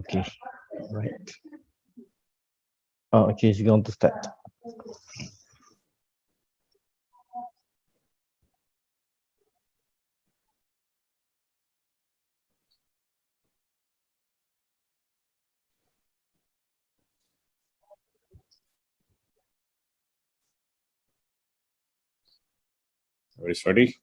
Okay, right. Oh, okay, she's going to start. Everybody's ready?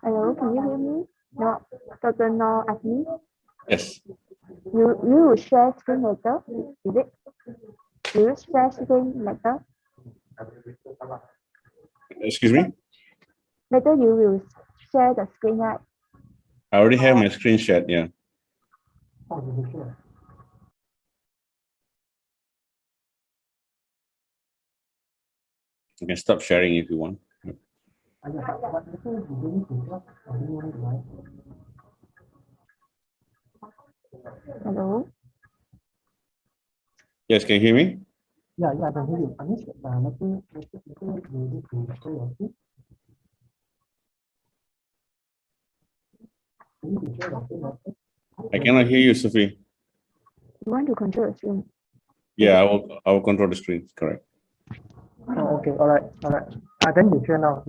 Hello, can you hear me? No, total no at me. Yes. You will share screen later, is it? You will share screen later. Excuse me? Later you will share the screen, right? I already have my screen shared, yeah. You can stop sharing if you want. Hello. Yes, can you hear me? Yeah, I can hear you. Nothing you need to share your screen. You need to share your screen, right? I cannot hear you, Sophie. You want to control the screen? Yeah, I will control the screen, correct. Oh, okay, all right. Then you share now.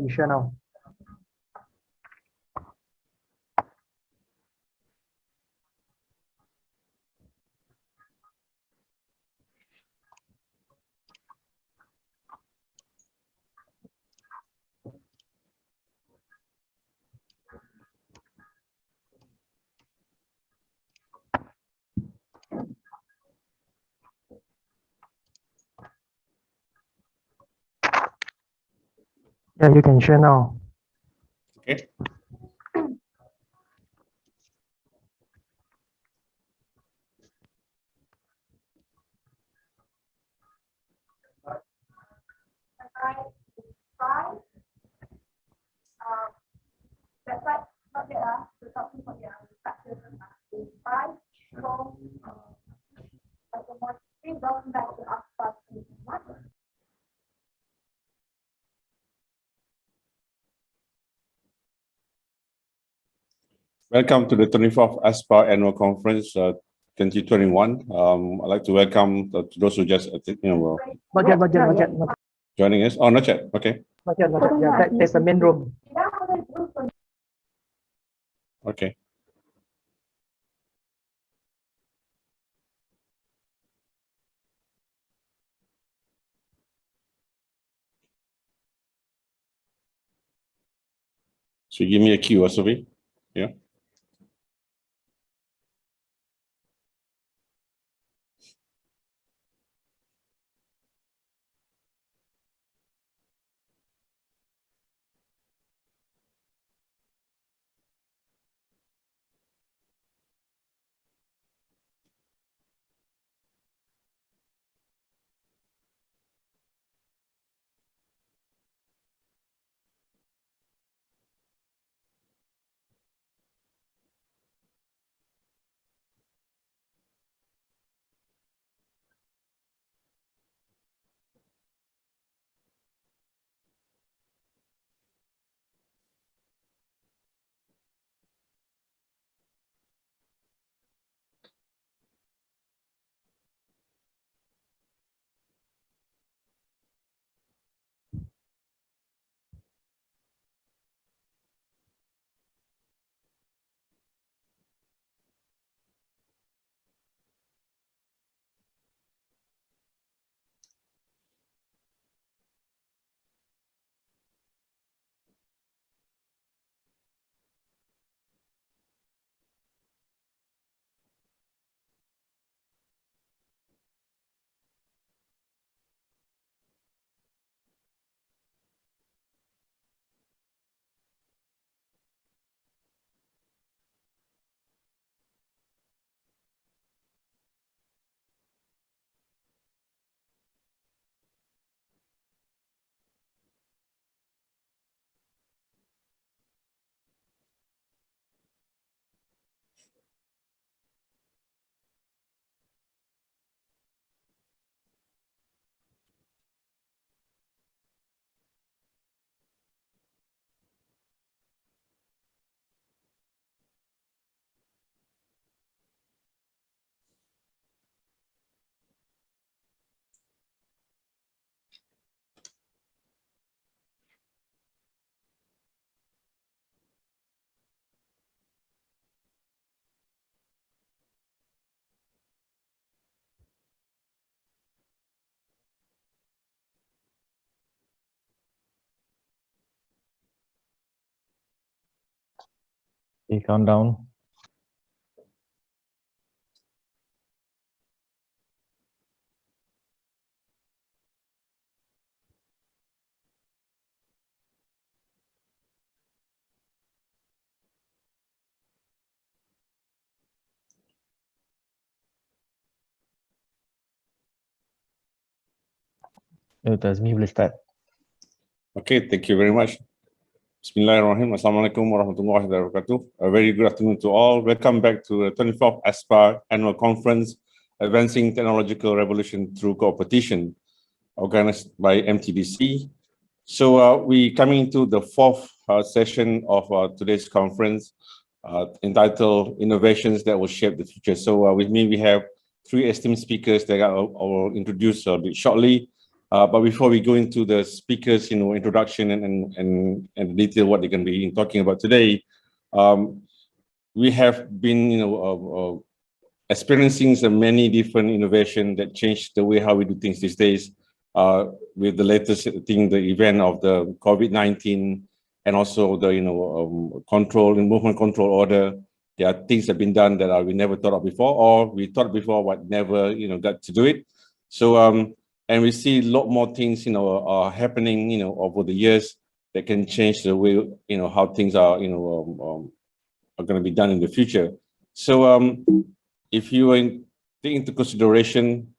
Yeah, you can share now. Okay. Welcome to the 24th ASPA Annual Conference 2021. I'd like to welcome to those who just Not yet. joining us. Oh, not yet. Okay. Yeah, that's the main room. Okay. So give me a cue, Sophie. Yeah. Okay, countdown. Tazmi boleh start. Okay, thank you very much. Bismillahirrahmanirrahim. Assalamualaikum warahmatullahi wabarakatuh. A very good afternoon to all. Welcome back to the 24th ASPA Annual Conference, Advancing Technological Revolution Through Competition, organized by MTDC. So we coming into the fourth session of today's conference, entitled Innovations That Will Shape the Future. So with me, we have three esteemed speakers that I will introduce a bit shortly. But before we go into the speakers, introduction and detail what they're going to be talking about today, we have been, experiencing so many different innovations that change the way how we do things these days. With the latest thing, the event of the COVID-19 and also the control and movement control order. There are things that have been done that we never thought of before, or we thought before but never got to do it. So and we see a lot more things are happening over the years that can change the way how things are going to be done in the future. So if you take into consideration,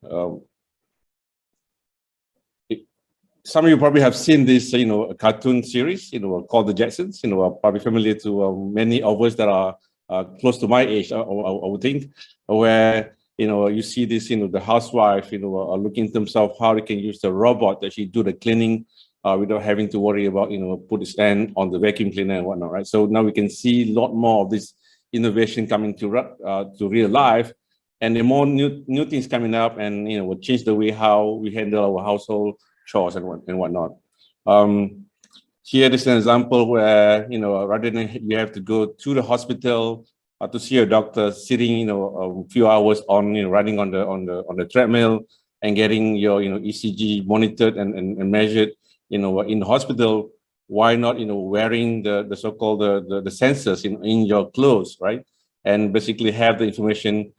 some of you probably have seen this a cartoon series called the Jetsons, are probably familiar to many of us that are close to my age, I would think, where you see this, the housewife, looking in terms of how they can use the robot to actually do the cleaning without having to worry about, put his hand on the vacuum cleaner and whatnot, right? So now we can see a lot more of this innovation coming to real life, and the more new things coming up, and will change the way how we handle our household chores and whatnot. Here is an example where rather than you have to go to the hospital to see a doctor, sitting a few hours on running on the treadmill and getting your ECG monitored and measured in the hospital. Why not wearing the so-called the sensors in your clothes, right? And basically have the information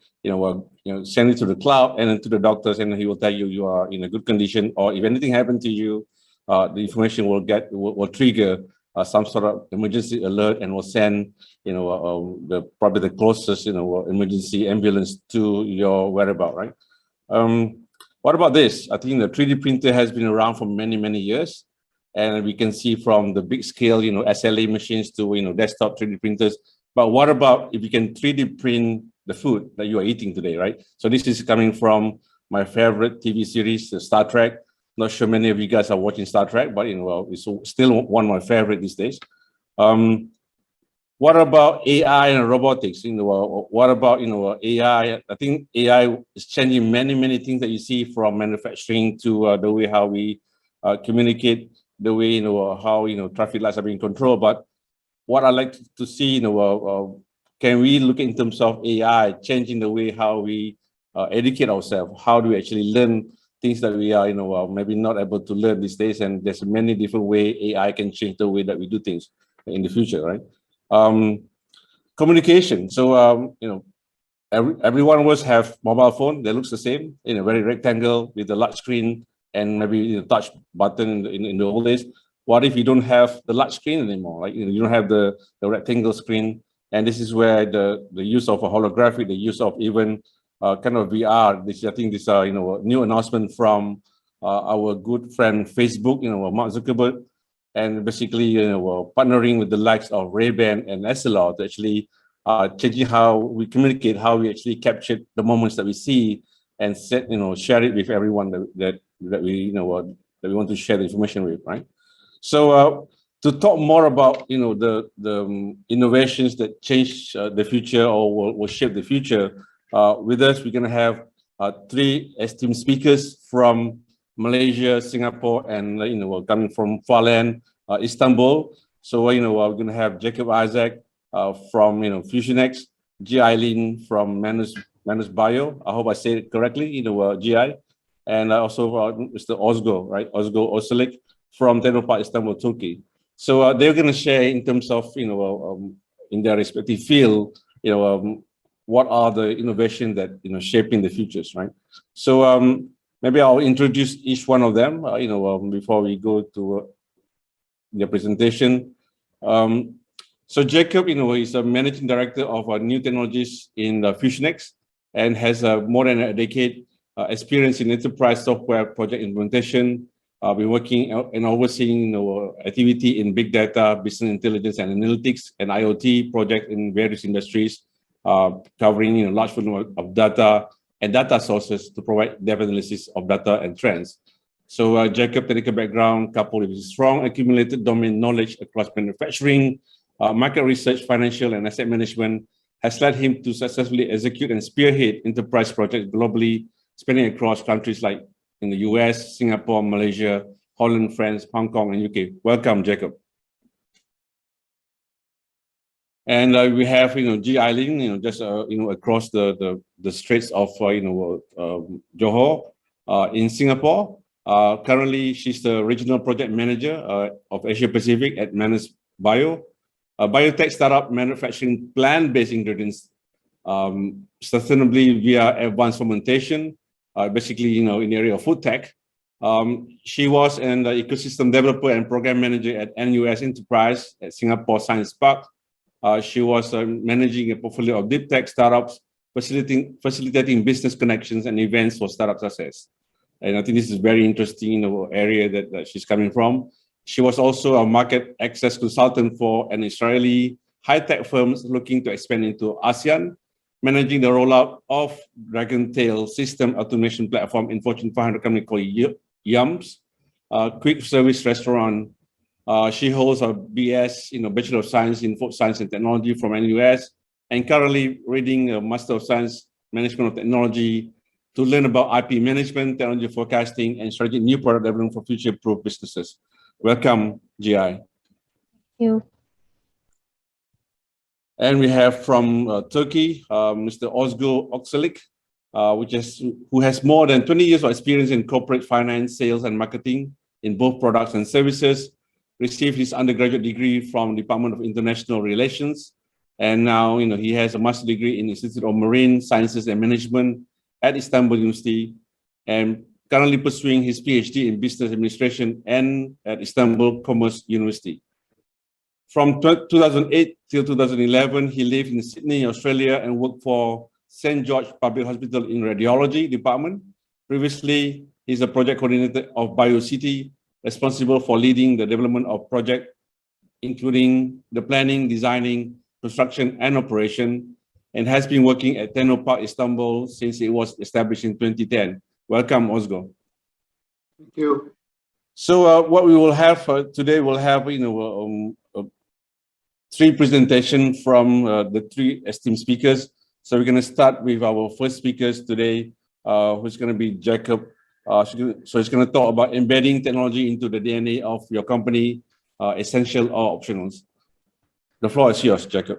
send it to the cloud and then to the doctors, and he will tell you are in a good condition, or if anything happened to you, the information will trigger some sort of emergency alert and will send probably the closest emergency ambulance to your whereabout, right? What about this? I think the 3D printer has been around for many years, and we can see from the big scale SLA machines to desktop 3D printers. But what about if you can 3D print the food that you are eating today, right? So this is coming from my favorite TV series, Star Trek. Not sure many of you guys are watching Star Trek, but it's still one of my favorite these days. What about AI and robotics? What about AI? I think AI is changing many things that you see from manufacturing to the way how we communicate, the way how traffic lights are being controlled. But what I like to see, can we look in terms of AI changing the way how we educate ourselves? How do we actually learn things that we are, maybe not able to learn these days? And there's many different ways AI can change the way that we do things in the future, right? Communication. So, everyone of us have mobile phone that looks the same, in a very rectangle with a large screen and maybe the touch button in the old days. What if you don't have the large screen anymore? Like you don't have the rectangle screen, and this is where the use of a holographic, the use of even kind of VR. This, I think, this a new announcement from our good friend Facebook, Mark Zuckerberg, and basically partnering with the likes of Ray-Ban and SLR to actually changing how we communicate, how we actually capture the moments that we see and share it with everyone that we that we want to share the information with, right? So to talk more about the innovations that change the future or will shape the future, with us we're going to have three esteemed speakers from Malaysia, Singapore, and coming from far land, Istanbul. So we're going to have Jacob Isaac from Fusionex, G. Eileen from Manus Bio. I hope I say it correctly. GI, and also Mr. Ozgo, right? Ozgo Oselik from Technopark Istanbul, Turkey. So they're going to share in terms of in their respective field, what are the innovations that shaping the futures, right? So maybe I'll introduce each one of them, before we go to their presentation. So Jacob, is a managing director of new technologies in Fusionex and has more than a decade experience in enterprise software project implementation, Been working and overseeing activity in big data, business intelligence and analytics, and IoT projects in various industries, covering large volume of data and data sources to provide depth analysis of data and trends. So Jacob's technical background, coupled with strong accumulated domain knowledge across manufacturing, market research, financial, and asset management, has led him to successfully execute and spearhead enterprise projects globally, spanning across countries like in the US, Singapore, Malaysia, Holland, France, Hong Kong, and UK. Welcome, Jacob. And we have, G. Eileen, just across the straits of Johor, in Singapore. Currently, she's the regional project manager of Asia Pacific at Manus Bio, a biotech startup manufacturing plant-based ingredients sustainably via advanced fermentation. Basically, in the area of food tech. She was an ecosystem developer and program manager at NUS Enterprise at Singapore Science Park. She was managing a portfolio of deep tech startups, facilitating business connections and events for startup success. And I think this is very interesting area that she's coming from. She was also a market access consultant for an Israeli high-tech firms looking to expand into ASEAN, managing the rollout of Dragon-tail system automation platform in Fortune 500 company called Yums, quick service restaurant. She holds a BS, Bachelor of Science in Food Science and Technology from NUS, and currently reading a Master of Science Management of Technology to learn about IP management, technology forecasting, and strategic new product development for future-proof businesses. Welcome, GI. Thank you. And we have from Turkey, Mr. Ozgo Okselik, who has more than 20 years of experience in corporate finance, sales, and marketing in both products and services. Received his undergraduate degree from Department of International Relations, and now he has a master's degree in Institute of Marine Sciences and Management at Istanbul University, and currently pursuing his PhD in Business Administration and at Istanbul Commerce University. From 2008 till 2011, he lived in Sydney, Australia, and worked for St. George Public Hospital in Radiology Department. Previously, he's a project coordinator of BioCity, responsible for leading the development of projects, including the planning, designing, construction, and operation, and has been working at Technopark Istanbul since it was established in 2010. Welcome, Ozgo. Thank you. So what we will have today, we'll have three presentations from the three esteemed speakers. So we're going to start with our first speakers today, who's going to be Jacob. So he's going to talk about embedding technology into the DNA of your company, essential or optionals. The floor is yours, Jacob.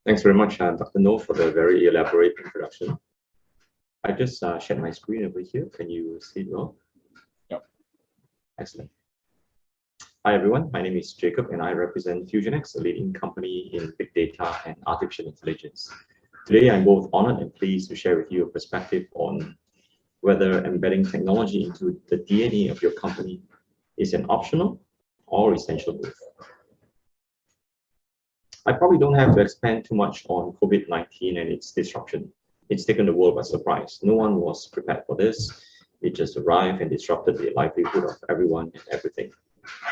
Thanks very much, Dr. No, for the very elaborate introduction. I just shared my screen over here. Can you see it well? Yep. Excellent. Hi, everyone. My name is Jacob, and I represent FusionX, a leading company in big data and artificial intelligence. Today, I'm both honored and pleased to share with you a perspective on whether embedding technology into the DNA of your company is an optional or essential move. I probably don't have to expand too much on COVID-19 and its disruption. It's taken the world by surprise. No one was prepared for this. It just arrived and disrupted the livelihood of everyone and everything.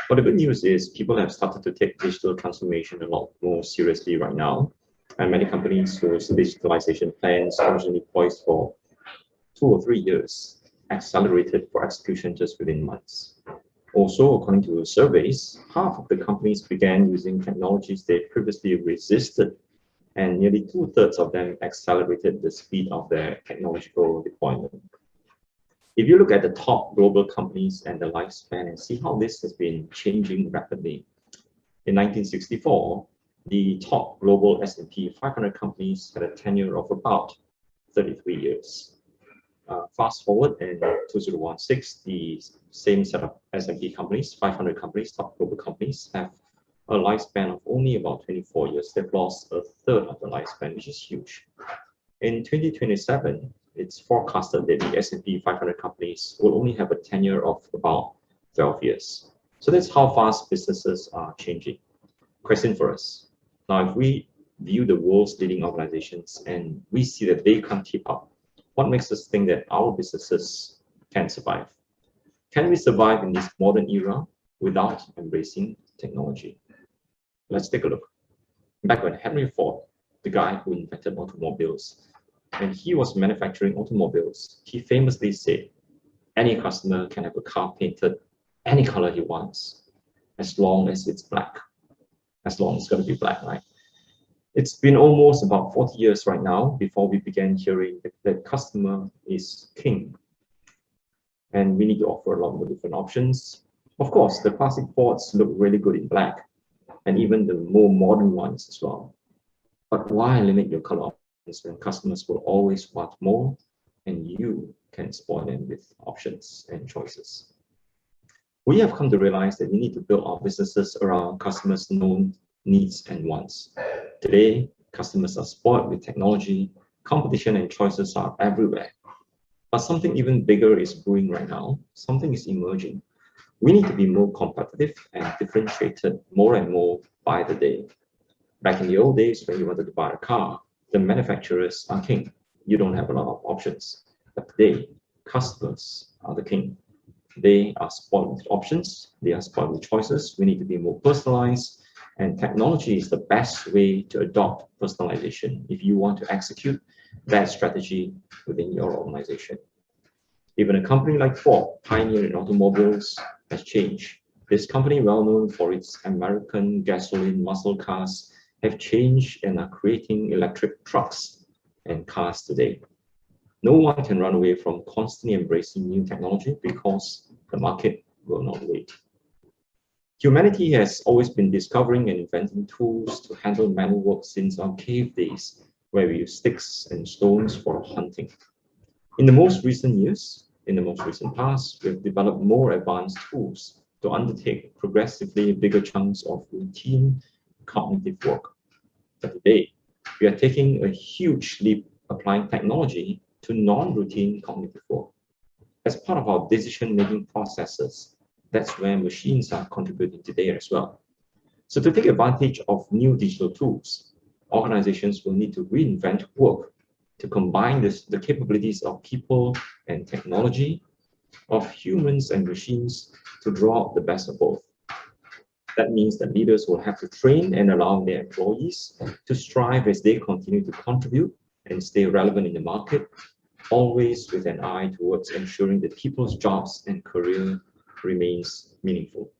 But the good news is people have started to take digital transformation a lot more seriously right now. And many companies whose digitalization plans originally poised for 2 or 3 years accelerated for execution just within months. Also, according to surveys, half of the companies began using technologies they previously resisted, and nearly 2/3 of them accelerated the speed of their technological deployment. If you look at the top global companies and the lifespan and see how this has been changing rapidly. In 1964, the top global S&P 500 companies had a tenure of about 33 years. Fast forward in 2016, the same set of S&P companies, 500 companies, top global companies, have a lifespan of only about 24 years. They've lost 1/3 of the lifespan, which is huge. In 2027, it's forecasted that the S&P 500 companies will only have a tenure of about 12 years. So that's how fast businesses are changing. Question for us. Now, if we view the world's leading organizations and we see that they can't keep up, what makes us think that our businesses can survive? Can we survive in this modern era without embracing technology? Let's take a look. Back when Henry Ford, the guy who invented automobiles, when he was manufacturing automobiles, he famously said, any customer can have a car painted any color he wants, as long as it's black. As long as it's going to be black, right? It's been almost about 40 years right now before we began hearing that customer is king. And we need to offer a lot more different options. Of course, the classic Fords look really good in black, and even the more modern ones as well. But why limit your color options when customers will always want more and you can spoil them with options and choices? We have come to realize that we need to build our businesses around customers' known needs and wants. Today, customers are spoiled with technology, competition and choices are everywhere. But something even bigger is brewing right now. Something is emerging. We need to be more competitive and differentiated more and more by the day. Back in the old days, when you wanted to buy a car, the manufacturers are king. You don't have a lot of options. But today, customers are the king. They are spoiled with options. They are spoiled with choices. We need to be more personalized. And technology is the best way to adopt personalization if you want to execute that strategy within your organization. Even a company like Ford, pioneer in automobiles, has changed. This company, well known for its American gasoline muscle cars, have changed and are creating electric trucks and cars today. No one can run away from constantly embracing new technology because the market will not wait. Humanity has always been discovering and inventing tools to handle manual work since our cave days, where we use sticks and stones for hunting. In the most recent years, in the most recent past, we've developed more advanced tools to undertake progressively bigger chunks of routine cognitive work. But today, we are taking a huge leap applying technology to non-routine cognitive work. As part of our decision-making processes, that's where machines are contributing today as well. So to take advantage of new digital tools, organizations will need to reinvent work to combine the capabilities of people and technology, of humans and machines to draw out the best of both. That means that leaders will have to train and allow their employees to strive as they continue to contribute and stay relevant in the market, always with an eye towards ensuring that people's jobs and career remains meaningful.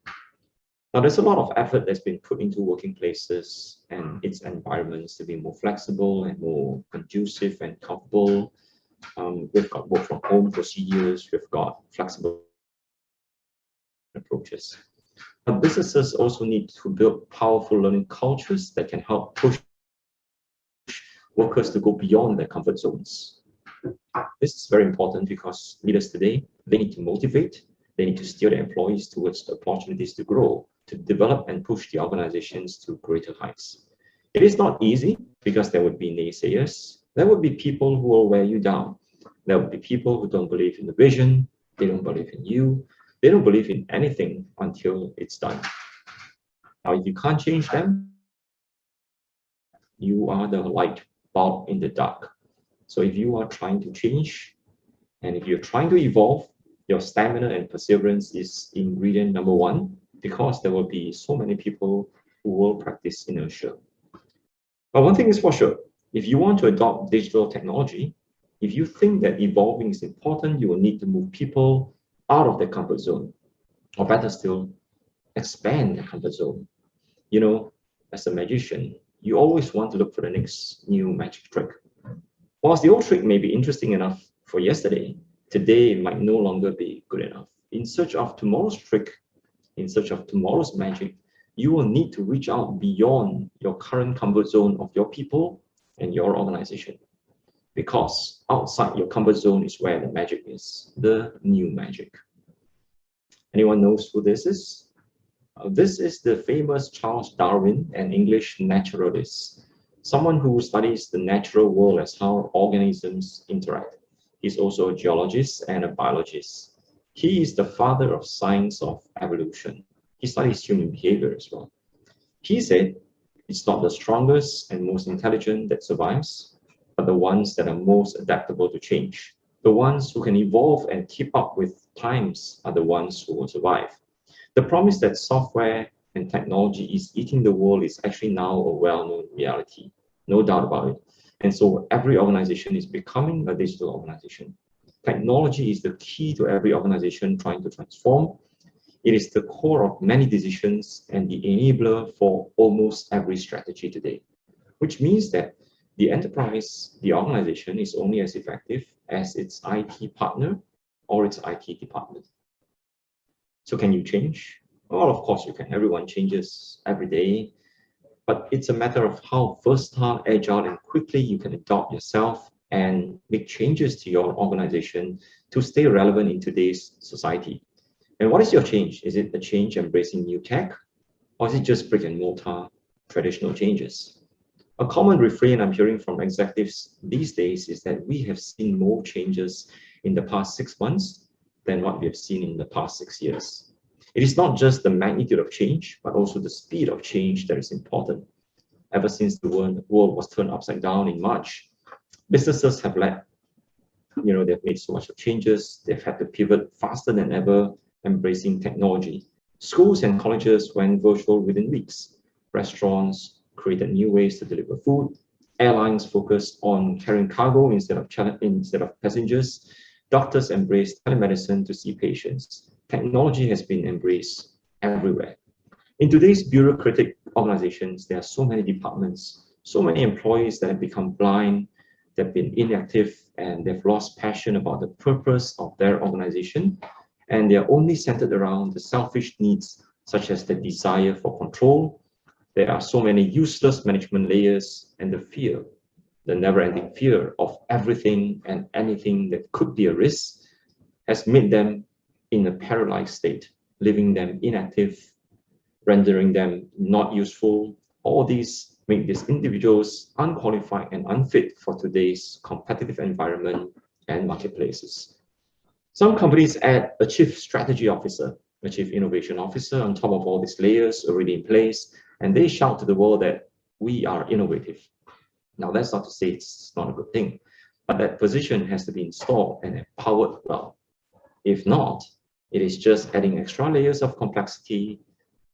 Now, there's a lot of effort that's been put into working places and its environments to be more flexible and more conducive and comfortable. We've got work from home procedures, we've got flexible approaches. But businesses also need to build powerful learning cultures that can help push workers to go beyond their comfort zones. This is very important because leaders today, they need to motivate, they need to steer their employees towards the opportunities to grow, to develop and push the organizations to greater heights. It is not easy because there would be naysayers. There would be people who will wear you down. There would be people who don't believe in the vision, they don't believe in you, they don't believe in anything until it's done. Now, if you can't change them, you are the light bulb in the dark. So if you are trying to change, and if you're trying to evolve, your stamina and perseverance is ingredient number one, because there will be so many people who will practice inertia. But one thing is for sure, if you want to adopt digital technology, if you think that evolving is important, you will need to move people out of their comfort zone, or better still, expand their comfort zone. You know, as a magician, you always want to look for the next new magic trick. Whilst the old trick may be interesting enough for yesterday, today it might no longer be good enough. In search of tomorrow's trick, in search of tomorrow's magic, you will need to reach out beyond your current comfort zone of your people and your organization. Because outside your comfort zone is where the magic is, the new magic. Anyone knows who this is? This is the famous Charles Darwin, an English naturalist, someone who studies the natural world as how organisms interact. He's also a geologist and a biologist. He is the father of science of evolution. He studies human behavior as well. He said, It's not the strongest and most intelligent that survives, but the ones that are most adaptable to change. The ones who can evolve and keep up with times are the ones who will survive. The promise that software and technology is eating the world is actually now a well-known reality, no doubt about it. And so every organization is becoming a digital organization. Technology is the key to every organization trying to transform. It is the core of many decisions and the enabler for almost every strategy today, which means that the enterprise, the organization, is only as effective as its IT partner or its IT department. So can you change? Well, of course you can. Everyone changes every day, but it's a matter of how versatile, agile, and quickly you can adopt yourself and make changes to your organization to stay relevant in today's society. And what is your change? Is it a change embracing new tech, or is it just brick and mortar traditional changes? A common refrain I'm hearing from executives these days is that we have seen more changes in the past 6 months than what we have seen in the past 6 years. It is not just the magnitude of change, but also the speed of change that is important. Ever since the world was turned upside down in March, businesses have they've made so much of changes. They've had to pivot faster than ever, embracing technology. Schools and colleges went virtual within weeks. Restaurants created new ways to deliver food. Airlines focused on carrying cargo instead of passengers. Doctors embraced telemedicine to see patients. Technology has been embraced everywhere. In today's bureaucratic organizations, there are so many departments, so many employees that have become blind, they've been inactive, and they've lost passion about the purpose of their organization. And they are only centered around the selfish needs, such as the desire for control. There are so many useless management layers, and the never-ending fear of everything and anything that could be a risk has made them in a paralyzed state, leaving them inactive, rendering them not useful. All these make these individuals unqualified and unfit for today's competitive environment and marketplaces. Some companies add a chief strategy officer, a chief innovation officer on top of all these layers already in place, and they shout to the world that we are innovative. Now, that's not to say it's not a good thing, but that position has to be installed and empowered well. If not, it is just adding extra layers of complexity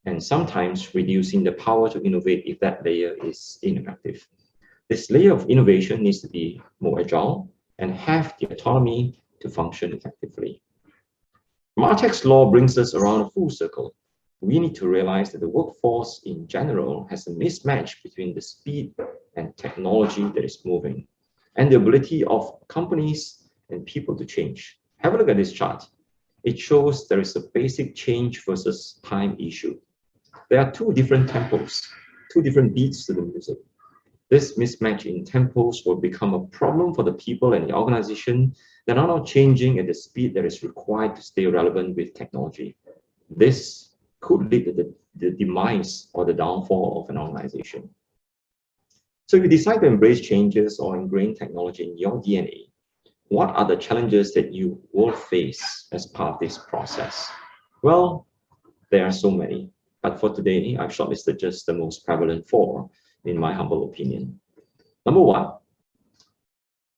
and sometimes reducing the power to innovate if that layer is ineffective. This layer of innovation needs to be more agile and have the autonomy to function effectively. Martech's law brings us around a full circle. We need to realize that the workforce in general has a mismatch between the speed and technology that is moving and the ability of companies and people to change. Have a look at this chart. It shows there is a basic change versus time issue. There are two different tempos, two different beats to the music. This mismatch in tempos will become a problem for the people and the organization that are not changing at the speed that is required to stay relevant with technology. This could lead to the demise or the downfall of an organization. So if you decide to embrace changes or ingrain technology in your DNA, what are the challenges that you will face as part of this process? Well, there are so many, but for today, I've shortlisted just the most prevalent 4, in my humble opinion. Number 1,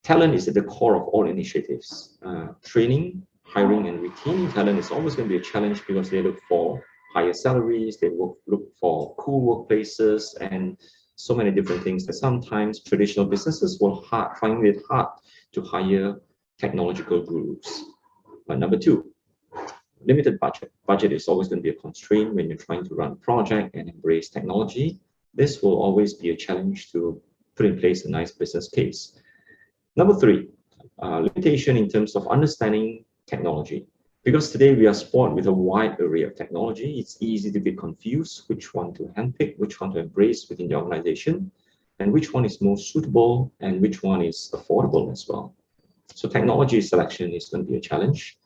talent is at the core of all initiatives. Training, hiring, and retaining talent is always going to be a challenge because they look for higher salaries, they look for cool workplaces, and so many different things that sometimes traditional businesses will find it hard to hire technological gurus. But number 2, limited budget. Budget is always going to be a constraint when you're trying to run a project and embrace technology. This will always be a challenge to put in place a nice business case. Number 3, limitation in terms of understanding technology. Because today we are spoiled with a wide array of technology, it's easy to get confused which one to handpick, which one to embrace within the organization, and which one is most suitable and which one is affordable as well. So technology selection is going to be a challenge.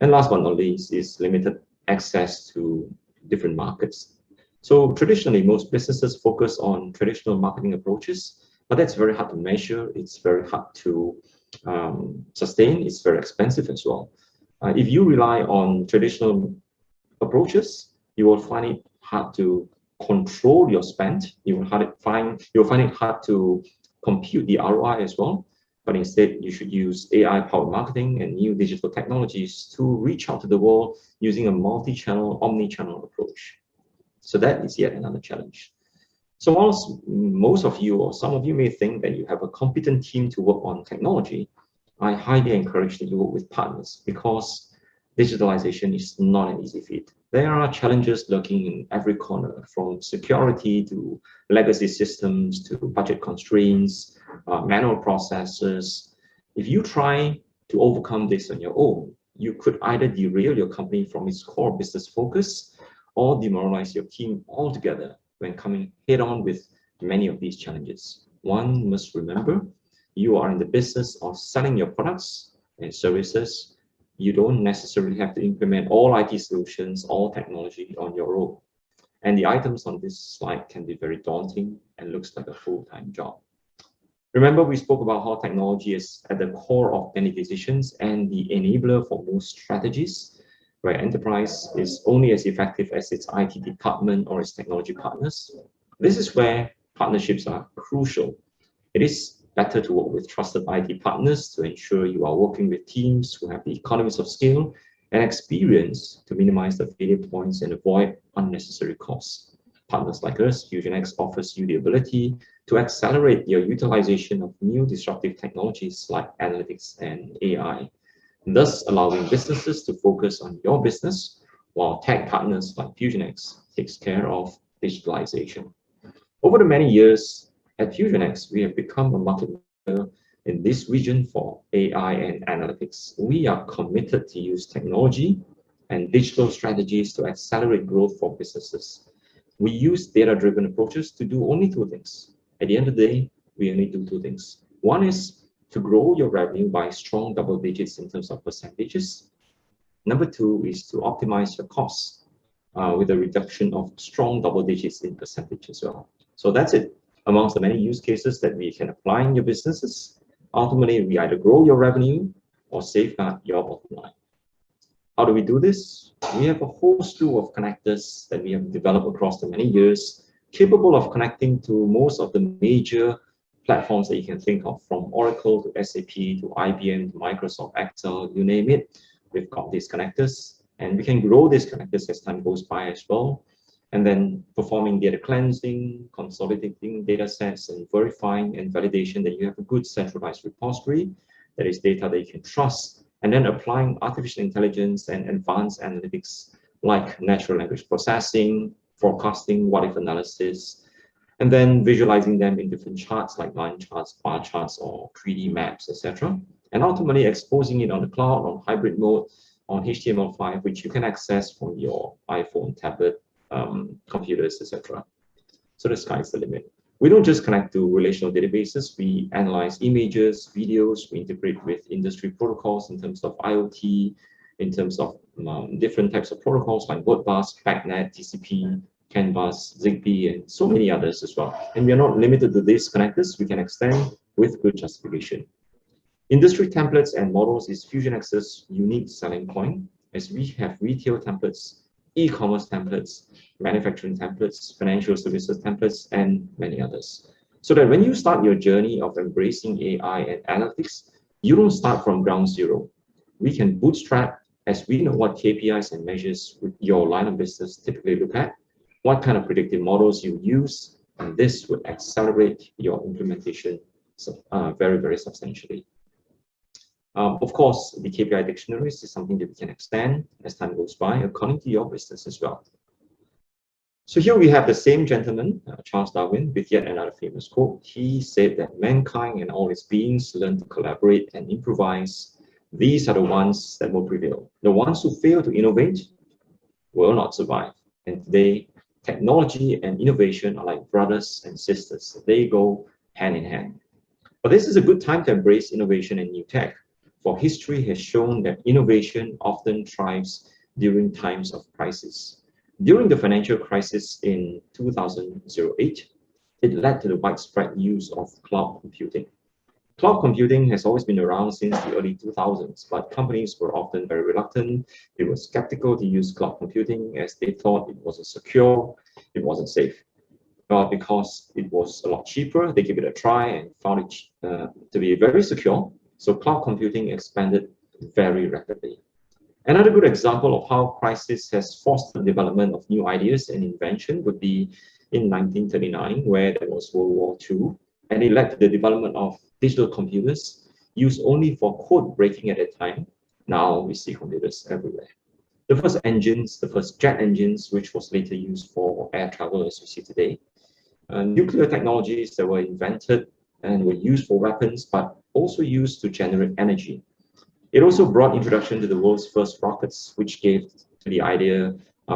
And last but not least is limited access to different markets. So traditionally, most businesses focus on traditional marketing approaches, but that's very hard to measure. It's very hard to sustain. It's very expensive as well. If you rely on traditional approaches, you will find it hard to control your spend. You'll find it hard to compute the ROI as well. But instead, you should use AI-powered marketing and new digital technologies to reach out to the world using a multi-channel, omni-channel approach. So that is yet another challenge. So whilst most of you or some of you may think that you have a competent team to work on technology, I highly encourage that you work with partners, because digitalization is not an easy feat. There are challenges lurking in every corner, from security to legacy systems to budget constraints, manual processes. If you try to overcome this on your own, you could either derail your company from its core business focus or demoralize your team altogether when coming head-on with many of these challenges. One must remember, you are in the business of selling your products and services. You don't necessarily have to implement all IT solutions, all technology on your own. And the items on this slide can be very daunting and looks like a full-time job. Remember, we spoke about how technology is at the core of many decisions and the enabler for most strategies, where enterprise is only as effective as its IT department or its technology partners. This is where partnerships are crucial. It is better to work with trusted IT partners to ensure you are working with teams who have the economies of scale and experience to minimize the failure points and avoid unnecessary costs. Partners like us, FusionX, offers you the ability to accelerate your utilization of new disruptive technologies like analytics and AI, thus allowing businesses to focus on your business, while tech partners like FusionX takes care of digitalization. Over the many years at FusionX, we have become a market leader in this region for AI and analytics. We are committed to use technology and digital strategies to accelerate growth for businesses. We use data-driven approaches to do only two things. At the end of the day, we only do two things. One is to grow your revenue by strong double digits in terms of percentages. Number two is to optimize your costs with a reduction of strong double digits in percentage as well. So that's it. Amongst the many use cases that we can apply in your businesses, ultimately, we either grow your revenue or safeguard your bottom line. How do we do this? We have a whole slew of connectors that we have developed across the many years, capable of connecting to most of the major platforms that you can think of, from Oracle to SAP to IBM to Microsoft Excel, you name it. We've got these connectors, and we can grow these connectors as time goes by as well. And then performing data cleansing, consolidating data sets, and verifying and validation that you have a good centralized repository that is data that you can trust, and then applying artificial intelligence and advanced analytics like natural language processing, forecasting, what-if analysis, and then visualizing them in different charts like line charts, bar charts, or 3D maps, etc. And ultimately exposing it on the cloud, on hybrid mode, on HTML5, which you can access from your iPhone, tablet, computers, etc. So the sky's the limit. We don't just connect to relational databases. We analyze images, videos. We integrate with industry protocols in terms of IoT, in terms of different types of protocols like Modbus, BACnet, TCP, CAN bus, Zigbee, and so many others as well. And we are not limited to these connectors. We can extend with good justification. Industry templates and models is FusionX's unique selling point, as we have retail templates, e-commerce templates, manufacturing templates, financial services templates, and many others. So that when you start your journey of embracing AI and analytics, you don't start from ground zero. We can bootstrap, as we know what KPIs and measures your line of business typically look at, what kind of predictive models you use, and this would accelerate your implementation very, very substantially. Of course, the KPI dictionaries is something that we can extend as time goes by according to your business as well. So here we have the same gentleman, Charles Darwin, with yet another famous quote. He said that mankind and all its beings learn to collaborate and improvise. These are the ones that will prevail. The ones who fail to innovate will not survive. And today, technology and innovation are like brothers and sisters. They go hand in hand. But this is a good time to embrace innovation and new tech, for history has shown that innovation often thrives during times of crisis. During the financial crisis in 2008, it led to the widespread use of cloud computing. Cloud computing has always been around since the early 2000s, but companies were often very reluctant. They were skeptical to use cloud computing as they thought it wasn't secure, it wasn't safe. Because it was a lot cheaper, they gave it a try and found it to be very secure. So cloud computing expanded very rapidly. Another good example of how crisis has forced the development of new ideas and invention would be in 1939, where there was World War II, and it led to the development of digital computers used only for code breaking at that time. Now we see computers everywhere. The first engines, the first jet engines, which was later used for air travel as we see today. Nuclear technologies that were invented and were used for weapons, but also used to generate energy. It also brought introduction to the world's first rockets, which gave to the idea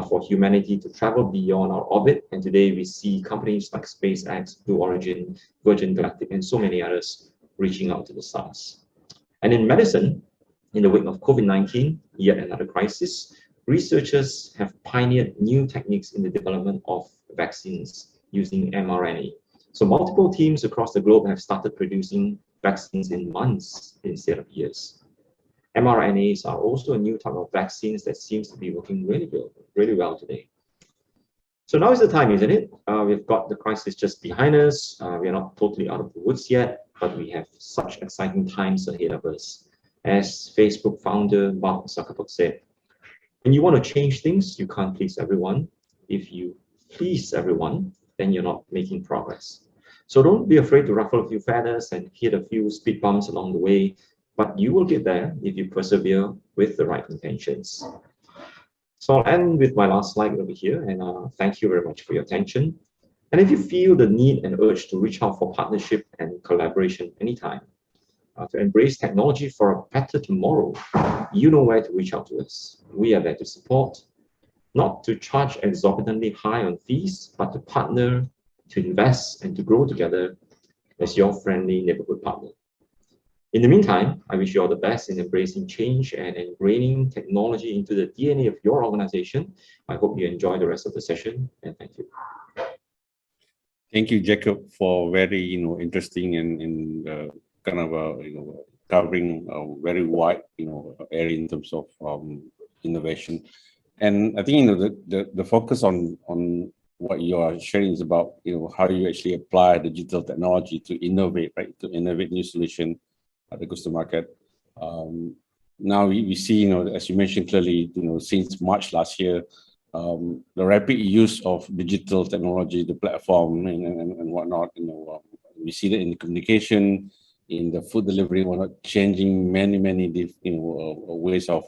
for humanity to travel beyond our orbit. And today we see companies like SpaceX, Blue Origin, Virgin Galactic, and so many others reaching out to the stars. And in medicine, in the wake of COVID-19, yet another crisis, researchers have pioneered new techniques in the development of vaccines using mRNA. So multiple teams across the globe have started producing vaccines in months instead of years. mRNAs are also a new type of vaccines that seems to be working really well today. So now is the time, isn't it? We've got the crisis just behind us. We are not totally out of the woods yet, but we have such exciting times ahead of us. As Facebook founder Mark Zuckerberg said, when you want to change things, you can't please everyone. If you please everyone, then you're not making progress. So don't be afraid to ruffle a few feathers and hit a few speed bumps along the way, but you will get there if you persevere with the right intentions. So I'll end with my last slide over here, and thank you very much for your attention. And if you feel the need and urge to reach out for partnership and collaboration anytime, to embrace technology for a better tomorrow, you know where to reach out to us. We are there to support, not to charge exorbitantly high on fees, but to partner, to invest, and to grow together as your friendly neighborhood partner. In the meantime, I wish you all the best in embracing change and ingraining technology into the DNA of your organization. I hope you enjoy the rest of the session, and thank you. Thank you, Jacob, for very interesting and kind of covering a very wide area in terms of innovation. And I think the focus on what you are sharing is about how you actually apply digital technology to innovate, right? To innovate new solution that goes to market. Now we see, as you mentioned clearly, since March last year, the rapid use of digital technology, the platform and whatnot, we see that in the communication, in the food delivery, whatnot, changing many ways of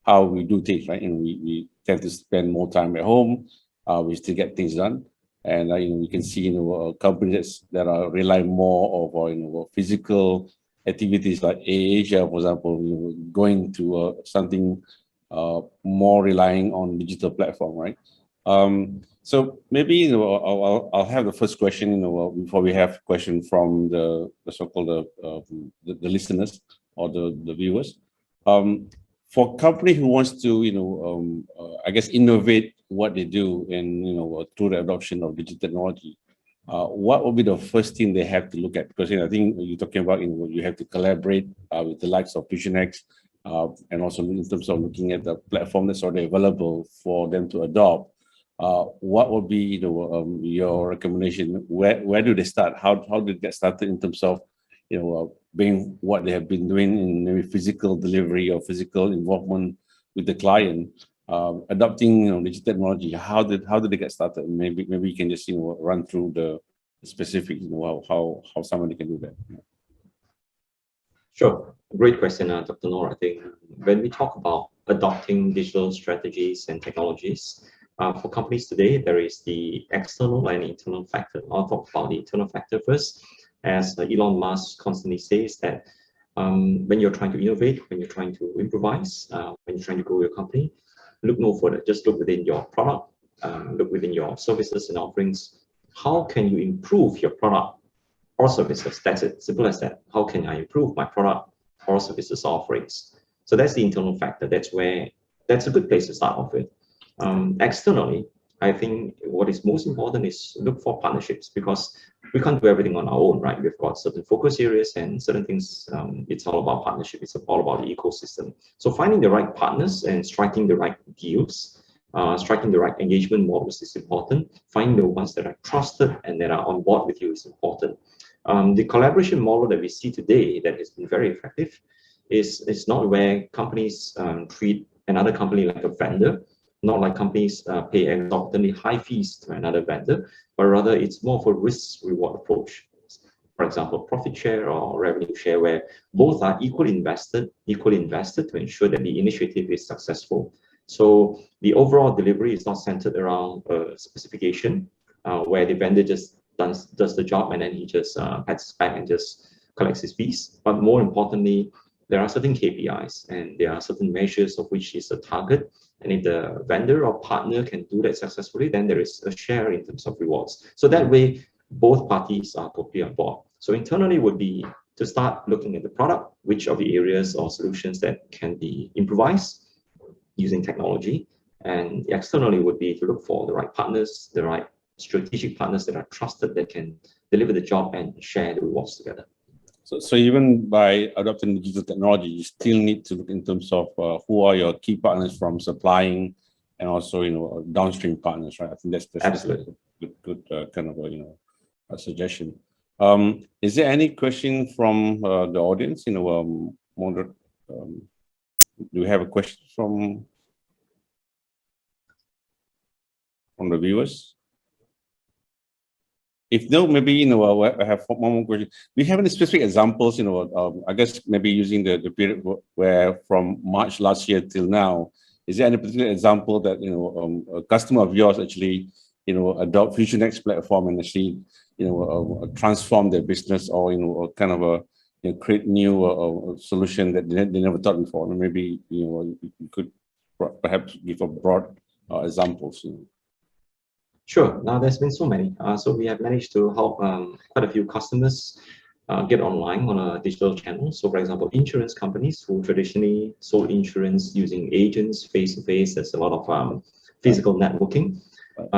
how we do things, right? And we tend to spend more time at home. We still get things done, and we can see companies that are relying more of physical activities like Asia, for example, going to something more relying on digital platform, right? So maybe I'll have the first question before we have question from the so-called the listeners or the viewers. For company who wants to I guess innovate what they do and through the adoption of digital technology, what would be the first thing they have to look at? Because I think you're talking about you have to collaborate with the likes of VisionX, and also in terms of looking at the platform that's already available for them to adopt. What would be your recommendation? Where do they start? How do they get started in terms of being what they have been doing in maybe physical delivery or physical involvement with the client, adopting digital technology? How did they get started? Maybe you can just run through the specifics, how somebody can do that. Sure, great question, Dr. Noor. I think when we talk about adopting digital strategies and technologies, for companies today, there is the external and internal factor. I'll talk about the internal factor first. As Elon Musk constantly says that when you're trying to innovate, when you're trying to improvise, when you're trying to grow your company, look no further. Just look within your product, look within your services and offerings. How can you improve your product or services? That's it, simple as that. How can I improve my product or services offerings? So that's the internal factor. That's a good place to start off with. Externally, I think what is most important is look for partnerships, because we can't do everything on our own, right? We've got certain focus areas and certain things. It's all about partnership. It's all about the ecosystem. So finding the right partners and striking the right deals Striking the right engagement models is important. Finding the ones that are trusted and that are on board with you is important. The collaboration model that we see today that has been very effective is not where companies treat another company like a vendor, not like companies pay exorbitantly high fees to another vendor, but rather it's more of a risk-reward approach. For example, profit share or revenue share, where both are equally invested to ensure that the initiative is successful. So the overall delivery is not centered around a specification, where the vendor just does the job and then he just pats his back and just collects his fees. But more importantly, there are certain KPIs and there are certain measures of which is a target. And if the vendor or partner can do that successfully, then there is a share in terms of rewards. So that way, both parties are totally on board. So internally would be to start looking at the product, which of the areas or solutions that can be improvised using technology. And externally would be to look for the right partners, the right strategic partners that are trusted that can deliver the job and share the rewards together. So even by adopting digital technology, you still need to look in terms of who are your key partners from supplying and also, downstream partners, right? I think that's Absolutely good kind of a suggestion. Is there any question from the audience? Do we have a question from the viewers? If no, maybe I have one more question. Do you have any specific examples? I guess maybe using the period where from March last year till now, is there any particular example that a customer of yours actually adopt FutureNext platform and actually transform their business or kind of create new solution that they never thought before? Maybe you could perhaps give a broad examples. Sure. Now there's been so many. So we have managed to help quite a few customers get online on a digital channel. So for example, insurance companies who traditionally sold insurance using agents face-to-face, there's a lot of physical networking.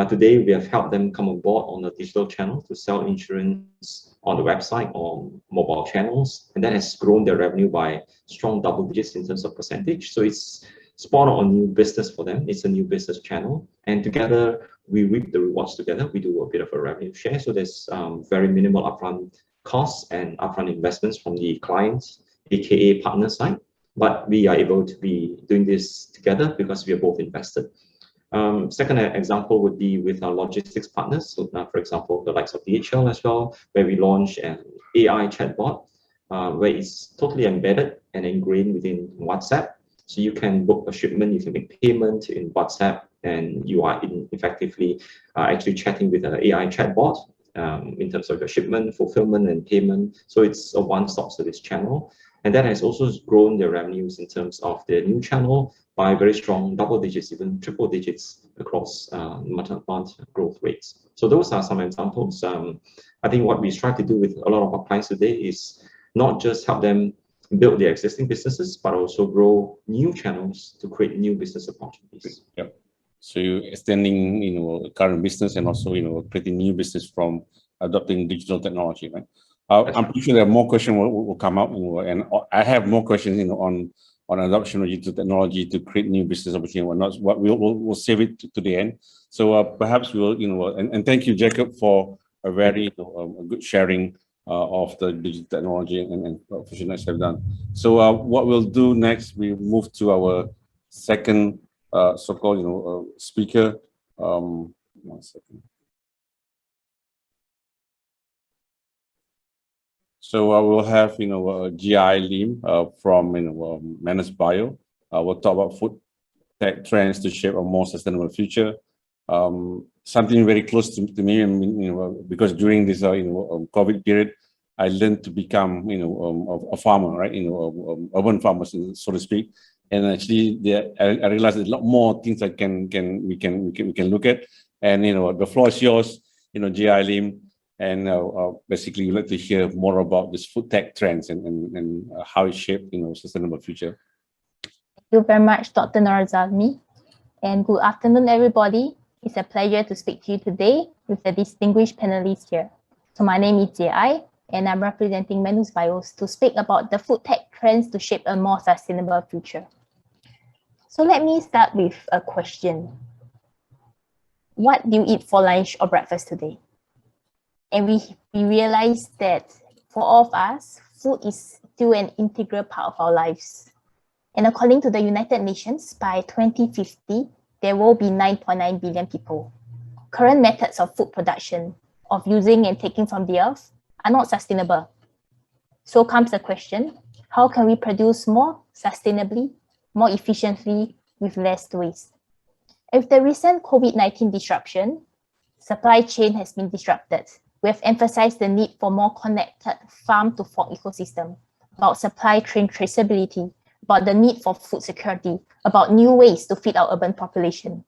Today, we have helped them come on board on a digital channel to sell insurance on the website or mobile channels. And that has grown their revenue by strong double digits in terms of percentage. So it's spawned on new business for them. It's a new business channel. And together, we reap the rewards together. We do a bit of a revenue share. So there's very minimal upfront costs and upfront investments from the clients, aka partner side. But we are able to be doing this together because we are both invested. Second example would be with our logistics partners. So now, for example, the likes of DHL as well, where we launched an AI chatbot, where it's totally embedded and ingrained within WhatsApp. So you can book a shipment, you can make payment in WhatsApp, and you are effectively actually chatting with an AI chatbot in terms of your shipment, fulfillment, and payment. So it's a one-stop service channel. And that has also grown their revenues in terms of their new channel by very strong double digits, even triple digits across month-on-month growth rates. So those are some examples. I think what we strive to do with a lot of our clients today is not just help them build their existing businesses, but also grow new channels to create new business opportunities. Yep. So you're extending, current business and also, creating new business from adopting digital technology, right? I'm pretty sure there are more questions will come up, and I have more questions, on adoption of digital technology to create new business opportunity and whatnot. We'll save it to the end. So perhaps we'll, and thank you, Jacob, for a very a good sharing of the digital technology and FutureNext have done. So what we'll do next, we move to our second so-called speaker. 1 second. So I will have GI Lim from Manus Bio. We'll talk about food tech trends to shape a more sustainable future. Something very close to me, because during this COVID period, I learned to become a farmer, right? Urban farmers, so to speak. And actually, I realized there's a lot more things that we can look at. And the floor is yours, GI Lim. And basically, we'd like to hear more about this food tech trends and how it shaped, sustainable future. Thank you very much, Dr. Narazami. And good afternoon, everybody. It's a pleasure to speak to you today with the distinguished panelists here. So my name is J.I., and I'm representing Manus Bios to speak about the food tech trends to shape a more sustainable future. So let me start with a question. what do you eat for lunch or breakfast today? And we realized that for all of us, food is still an integral part of our lives. And according to the United Nations, by 2050, there will be 9.9 billion people. Current methods of food production, of using and taking from the earth, are not sustainable. So comes the question, how can we produce more sustainably, more efficiently, with less waste? With the recent COVID-19 disruption, supply chain has been disrupted. We have emphasized the need for more connected farm-to-fork ecosystem, about supply chain traceability, about the need for food security, about new ways to feed our urban population.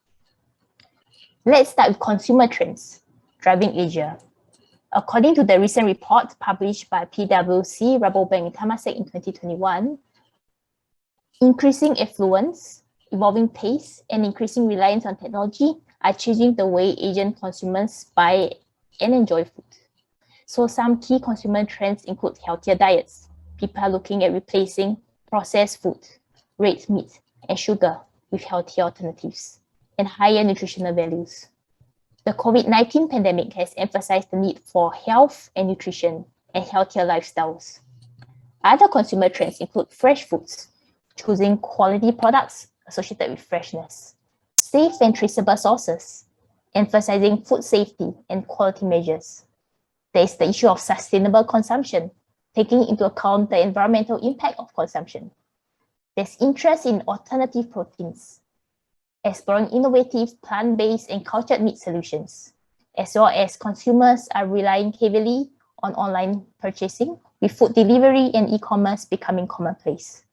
Let's start with consumer trends driving Asia. According to the recent report published by PwC, Rabobank, and Temasek in 2021, increasing affluence, evolving taste, and increasing reliance on technology are changing the way Asian consumers buy and enjoy food. So some key consumer trends include healthier diets. People are looking at replacing processed food, red meat, and sugar with healthier alternatives and higher nutritional values. The COVID-19 pandemic has emphasized the need for health and nutrition and healthier lifestyles. Other consumer trends include fresh foods, choosing quality products associated with freshness, safe and traceable sources, emphasizing food safety and quality measures. There is the issue of sustainable consumption, taking into account the environmental impact of consumption. There's interest in alternative proteins, exploring innovative plant-based and cultured meat solutions, as well as consumers are relying heavily on online purchasing, with food delivery and e-commerce becoming commonplace.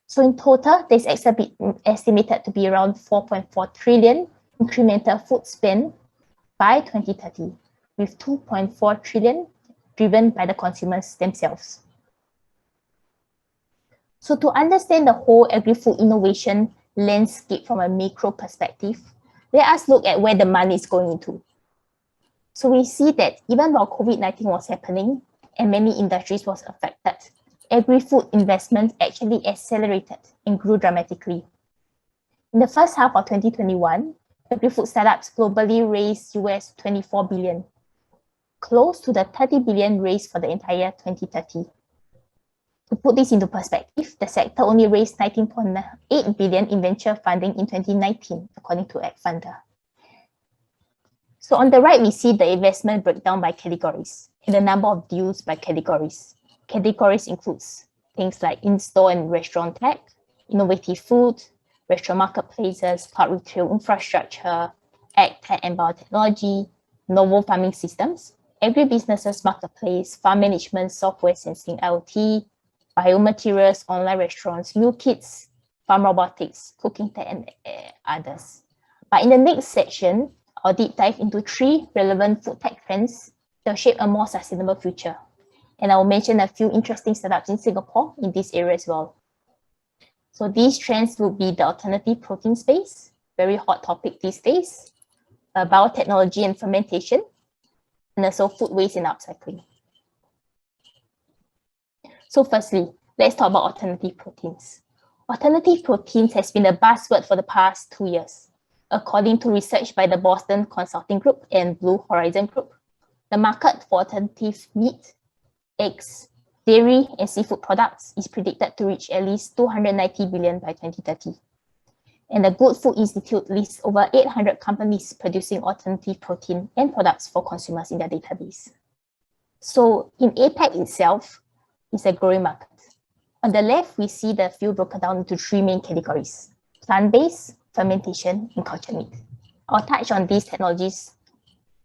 So in total, there's estimated to be around 4.4 trillion incremental food spend by 2030, with 2.4 trillion driven by the consumers themselves. So to understand the whole agri-food innovation landscape from a macro perspective, let us look at where the money is going into. So we see that even while COVID-19 was happening and many industries was affected, agri-food investment actually accelerated and grew dramatically. In the first half of 2021, agri-food startups globally raised US 24 billion, close to the 30 billion raised for the entire 2030. To put this into perspective, the sector only raised 19.8 billion in venture funding in 2019, according to AgFunder. So on the right, we see the investment breakdown by categories and the number of deals by categories. Categories includes things like in-store and restaurant tech, innovative food, restaurant marketplaces, cloud retail infrastructure, ag tech and biotechnology, novel farming systems, agribusinesses marketplace, farm management, software sensing IoT, biomaterials, online restaurants, meal kits, farm robotics, cooking tech, and others. But in the next section, I'll deep dive into 3 relevant food tech trends that will shape a more sustainable future. And I will mention a few interesting startups in Singapore in this area as well. So these trends will be the alternative protein space, very hot topic these days, biotechnology and fermentation, and also food waste and upcycling. So firstly, let's talk about alternative proteins. Alternative proteins has been a buzzword for the past 2 years. According to research by the Boston Consulting Group and Blue Horizon Group, the market for alternative meat, eggs, dairy, and seafood products is predicted to reach at least 290 billion by 2030. And the Good Food Institute lists over 800 companies producing alternative protein and products for consumers in their database. So in APAC itself, it's a growing market. On the left, we see the field broken down into 3 main categories: plant-based, fermentation, and cultured meat. I'll touch on these technologies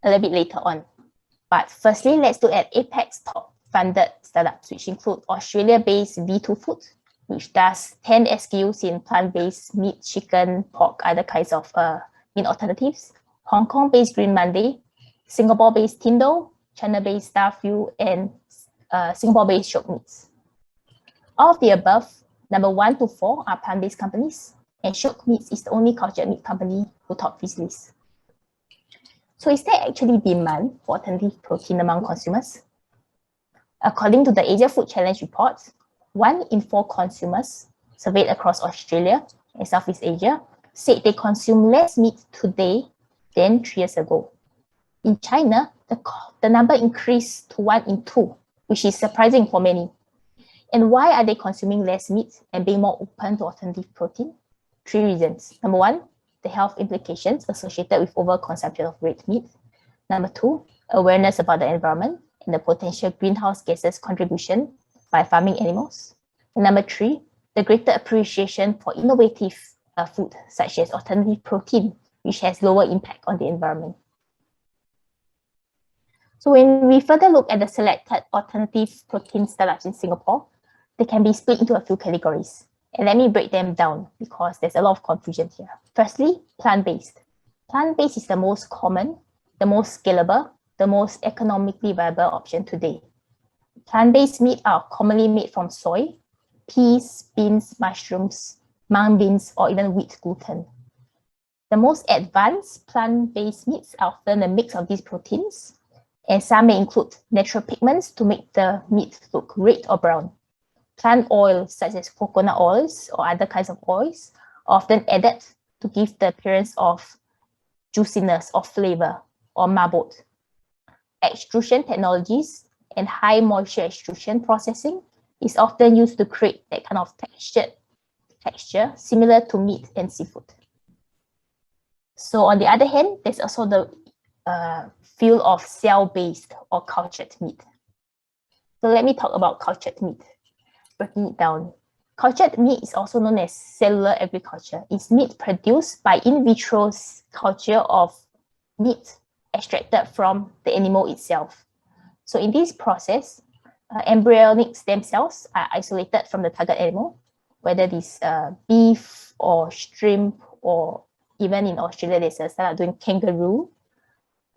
a little bit later on. But firstly, let's look at APAC's top funded startups, which include Australia-based V2 Food, which does 10 SKUs in plant-based meat, chicken, pork, other kinds of meat alternatives. Hong Kong-based Green Monday, Singapore-based Tindo, China-based Starview, and Singapore-based Shock Meats. All of the above, number 1 to 4 are plant-based companies, and Shock Meats is the only cultured meat company who topped this list. So is there actually demand for alternative protein among consumers? According to the Asia Food Challenge report, 1 in 4 consumers surveyed across Australia and Southeast Asia said they consume less meat today than 3 years ago. In China, the number increased to 1 in 2, which is surprising for many. And why are they consuming less meat and being more open to alternative protein? 3 reasons. Number 1, the health implications associated with overconsumption of red meat. Number 2, awareness about the environment and the potential greenhouse gases contribution by farming animals. And number 3, the greater appreciation for innovative food, such as alternative protein, which has lower impact on the environment. So when we further look at the selected alternative protein startups in Singapore, they can be split into a few categories. And let me break them down because there's a lot of confusion here. Firstly, plant-based. Plant-based is the most common, the most scalable, the most economically viable option today. Plant-based meat are commonly made from soy, peas, beans, mushrooms, mung beans, or even wheat gluten. The most advanced plant-based meats are often a mix of these proteins, and some may include natural pigments to make the meat look red or brown. Plant oils such as coconut oils or other kinds of oils are often added to give the appearance of juiciness or flavor or marbled. Extrusion technologies and high moisture extrusion processing is often used to create that kind of texture similar to meat and seafood. So on the other hand, there's also the field of cell-based or cultured meat. So let me talk about cultured meat. Breaking it down. Cultured meat is also known as cellular agriculture. It's meat produced by in vitro culture of meat extracted from the animal itself. So in this process, embryonic stem cells are isolated from the target animal, whether it is beef or shrimp, or even in Australia, there's a startup doing kangaroo.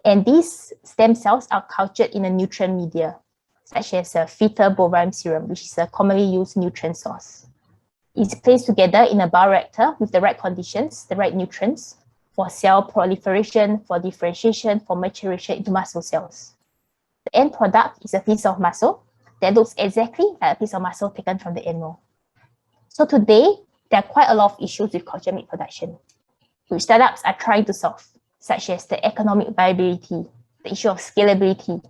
And these stem cells are cultured in a nutrient media, such as fetal bovine serum, which is a commonly used nutrient source. It's placed together in a bioreactor with the right conditions, the right nutrients, for cell proliferation, for differentiation, for maturation into muscle cells. The end product is a piece of muscle that looks exactly like a piece of muscle taken from the animal. So today, there are quite a lot of issues with cultured meat production, which startups are trying to solve, such as the economic viability, the issue of scalability,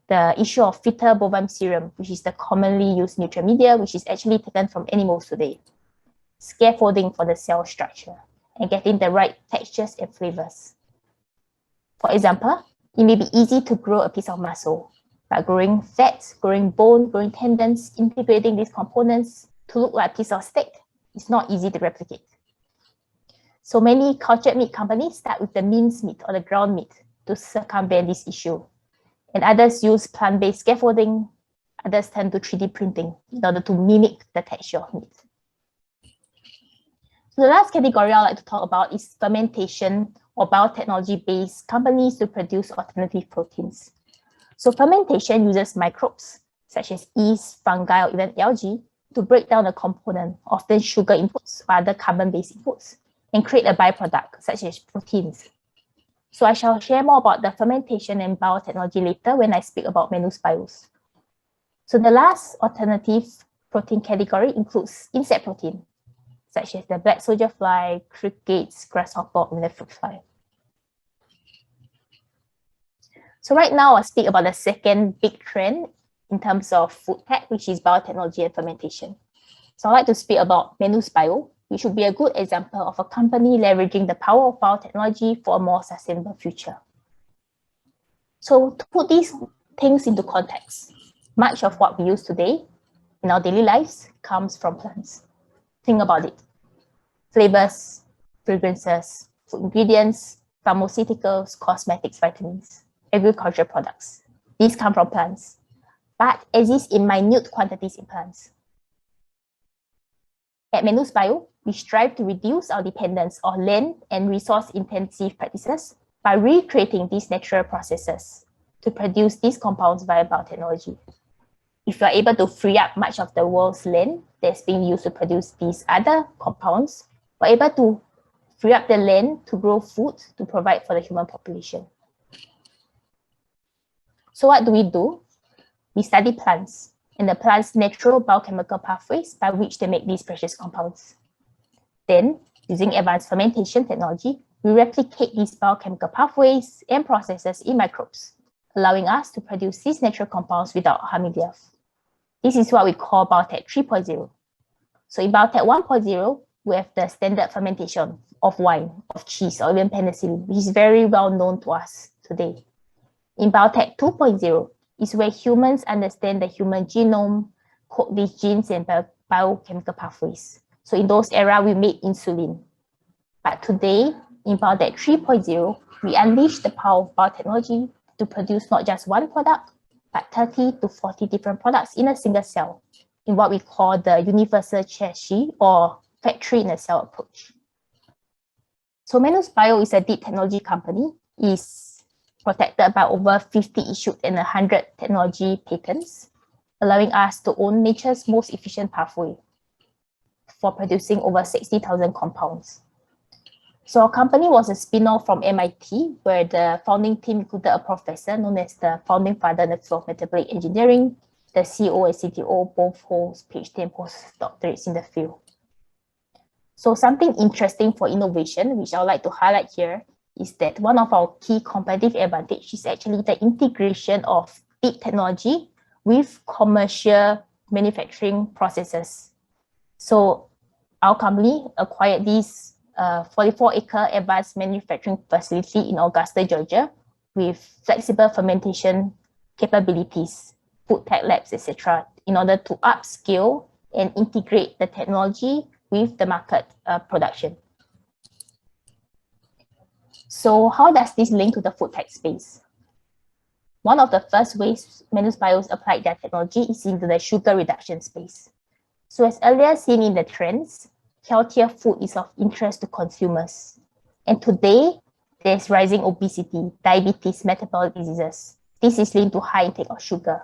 the issue of fetal bovine serum, which is the commonly used nutrient media, which is actually taken from animals today, scaffolding for the cell structure, and getting the right textures and flavors. For example, it may be easy to grow a piece of muscle, but growing fat, growing bone, growing tendons, integrating these components to look like a piece of steak is not easy to replicate. So many cultured meat companies start with the minced meat or the ground meat to circumvent this issue. And others use plant-based scaffolding, others turn to 3D printing in order to mimic the texture of meat. So the last category I'd like to talk about is fermentation or biotechnology-based companies to produce alternative proteins. So fermentation uses microbes, such as yeast, fungi, or even algae, to break down a component, often sugar inputs or other carbon-based inputs, and create a byproduct, such as proteins. So I shall share more about the fermentation and biotechnology later when I speak about Menus Bios. So the last alternative protein category includes insect protein, such as the black soldier fly, crickets, grasshopper, and the fruit fly. So right now I'll speak about the second big trend in terms of food tech, which is biotechnology and fermentation. So I'd like to speak about Menus Bio, which would be a good example of a company leveraging the power of biotechnology for a more sustainable future. So to put these things into context, much of what we use today in our daily lives comes from plants. Think about it. Flavors, fragrances, food ingredients, pharmaceuticals, cosmetics, vitamins, agricultural products. These come from plants, but exist in minute quantities in plants. At Menus Bio, we strive to reduce our dependence on land and resource-intensive practices by recreating these natural processes to produce these compounds via biotechnology. If you are able to free up much of the world's land that's being used to produce these other compounds, we're able to free up the land to grow food to provide for the human population. So what do? We study plants and the plant's natural biochemical pathways by which they make these precious compounds. Then, using advanced fermentation technology, we replicate these biochemical pathways and processes in microbes, allowing us to produce these natural compounds without harming the earth. This is what we call biotech 3.0. So in biotech 1.0, we have the standard fermentation of wine, of cheese, or even penicillin, which is very well known to us today. In biotech 2.0 is where humans understand the human genome, code these genes and biochemical pathways. So in those era, we made insulin. But today, in biotech 3.0, we unleash the power of biotechnology to produce not just one product, but 30 to 40 different products in a single cell, in what we call the universal chassis or factory in a cell approach. So Manus Bio is a deep technology company, is protected by over 50 issued and 100 technology patents, allowing us to own nature's most efficient pathway for producing over 60,000 compounds. So our company was a spin-off from MIT, where the founding team included a professor known as the founding father in the field of metabolic engineering. The CEO and CTO both hold PhD and postdoctorates in the field. So something interesting for innovation, which I would like to highlight here, is that one of our key competitive advantage is actually the integration of deep technology with commercial manufacturing processes. So our company acquired this 44-acre advanced manufacturing facility in Augusta, Georgia, with flexible fermentation capabilities, food tech labs, etc., in order to upscale and integrate the technology with the market production. So how does this link to the food tech space? One of the first ways Manus Bio applied their technology is into the sugar reduction space. So as earlier seen in the trends, healthier food is of interest to consumers. And today, there's rising obesity, diabetes, metabolic diseases. This is linked to high intake of sugar.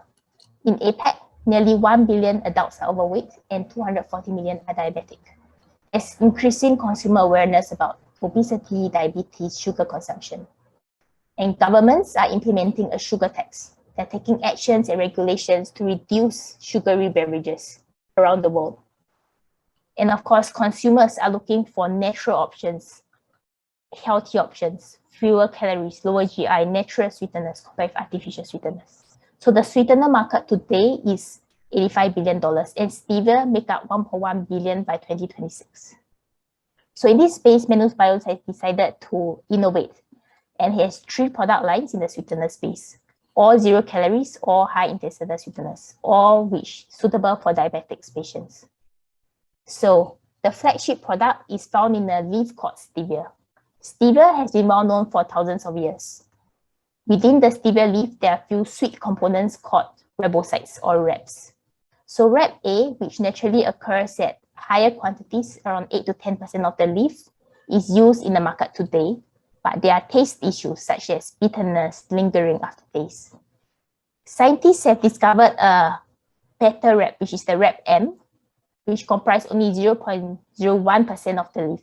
In APAC, nearly 1 billion adults are overweight and 240 million are diabetic. There's increasing consumer awareness about obesity, diabetes, sugar consumption. And governments are implementing a sugar tax. They're taking actions and regulations to reduce sugary beverages around the world. And of course, consumers are looking for natural options, healthy options, fewer calories, lower GI, natural sweeteners compared with artificial sweeteners. So the sweetener market today is $85 billion and stevia make up 1.1 billion by 2026. So in this space, Manus Bio has decided to innovate and has 3 product lines in the sweetener space, all 0 calories, all high intestinal sweeteners, all which suitable for diabetic patients. So the flagship product is found in a leaf called stevia. Stevia has been well known for thousands of years. Within the stevia leaf, there are a few sweet components called ribosides or RABs. So RAB A, which naturally occurs at higher quantities, around 8 to 10% of the leaf, is used in the market today, but there are taste issues such as bitterness, lingering aftertaste. Scientists have discovered a better RAB, which is the RAB M, which comprise only 0.01% of the leaf.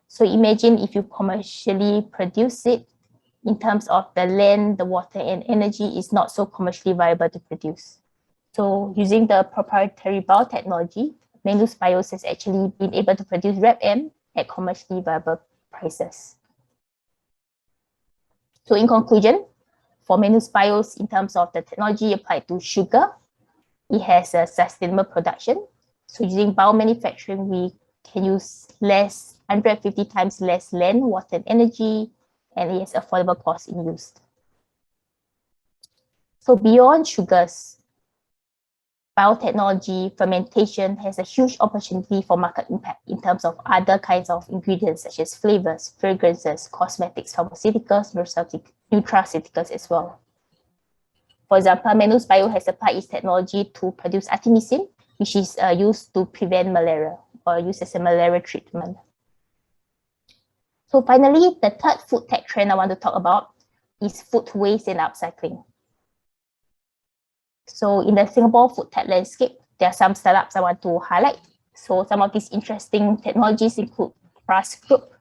So imagine if you commercially produce it, in terms of the land, the water, and energy is not so commercially viable to produce. So using the proprietary biotechnology, Manus Bio has actually been able to produce RAB M at commercially viable prices. So in conclusion, for Manus Bio, in terms of the technology applied to sugar, it has a sustainable production. So using biomanufacturing, we can use 150 times less land, water, and energy, and it has affordable cost in use. So beyond sugars, biotechnology, fermentation has a huge opportunity for market impact in terms of other kinds of ingredients such as flavors, fragrances, cosmetics, pharmaceuticals, nutraceuticals as well. For example, Manus Bio has applied its technology to produce artemisinin, which is used to prevent malaria or used as a malaria treatment. So finally, the third food tech trend I want to talk about is food waste and upcycling. So in the Singapore food tech landscape, there are some startups I want to highlight. So some of these interesting technologies include Crust Group,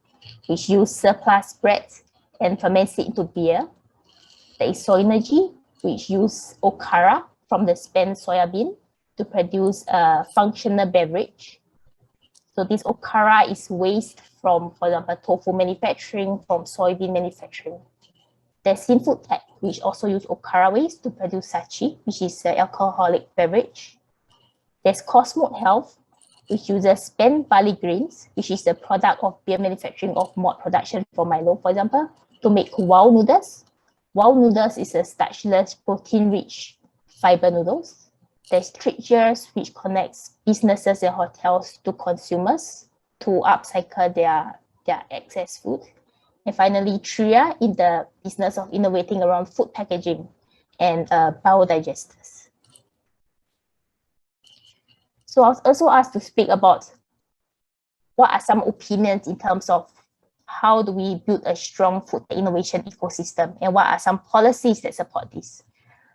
which use surplus bread and ferments it into beer. There is Soynergy, which use okara from the spent soya bean to produce a functional beverage. So this okara is waste from, for example, tofu manufacturing, from soybean manufacturing. There's Sinfood Tech, which also use okara waste to produce sachi, which is an alcoholic beverage. There's Cosmode Health, which uses spent barley grains, which is the product of beer manufacturing of malt production for Milo, for example, to make wow noodles. Wow noodles is a starchless, protein-rich fiber noodles. There's Treasures, which connects businesses and hotels to consumers to upcycle their excess food. And finally, Tria in the business of innovating around food packaging and biodigesters. So I was also asked to speak about what are some opinions in terms of how do we build a strong food innovation ecosystem and what are some policies that support this.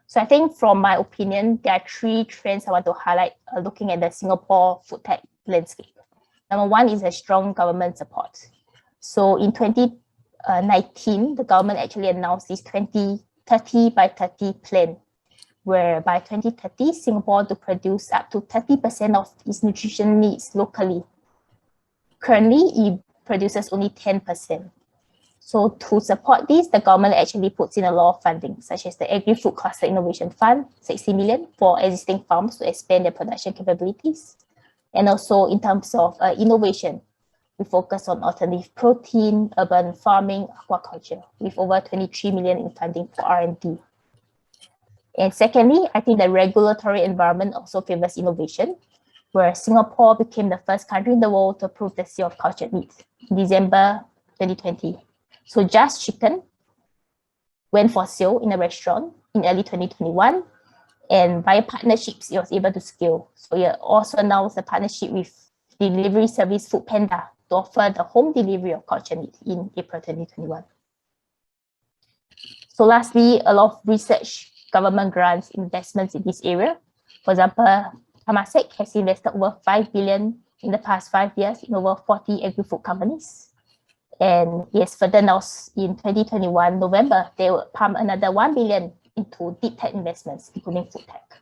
So I think from my opinion, there are three trends I want to highlight looking at the Singapore food tech landscape. Number one is a strong government support. So in 2019, the government actually announced this 2030 by 30 plan, where by 2030, Singapore to produce up to 30% of its nutrition needs locally. Currently, it produces only 10%. So to support this, the government actually puts in a lot of funding, such as the Agri-Food Cluster Innovation Fund, 60 million for existing farms to expand their production capabilities. And also in terms of innovation, we focus on alternative protein, urban farming, aquaculture, with over 23 million in funding for R&D. And secondly, I think the regulatory environment also favors innovation, where Singapore became the first country in the world to approve the sale of cultured meat in December 2020. So Just Chicken went for sale in a restaurant in early 2021, and via partnerships, it was able to scale. So it also announced a partnership with delivery service Food Panda to offer the home delivery of cultured meat in April 2021. So lastly, a lot of research, government grants, investments in this area. For example, Temasek has invested over 5 billion in the past 5 years in over 40 agri-food companies. And yes, further now in 2021, November, they will pump another 1 billion into deep tech investments, including food tech.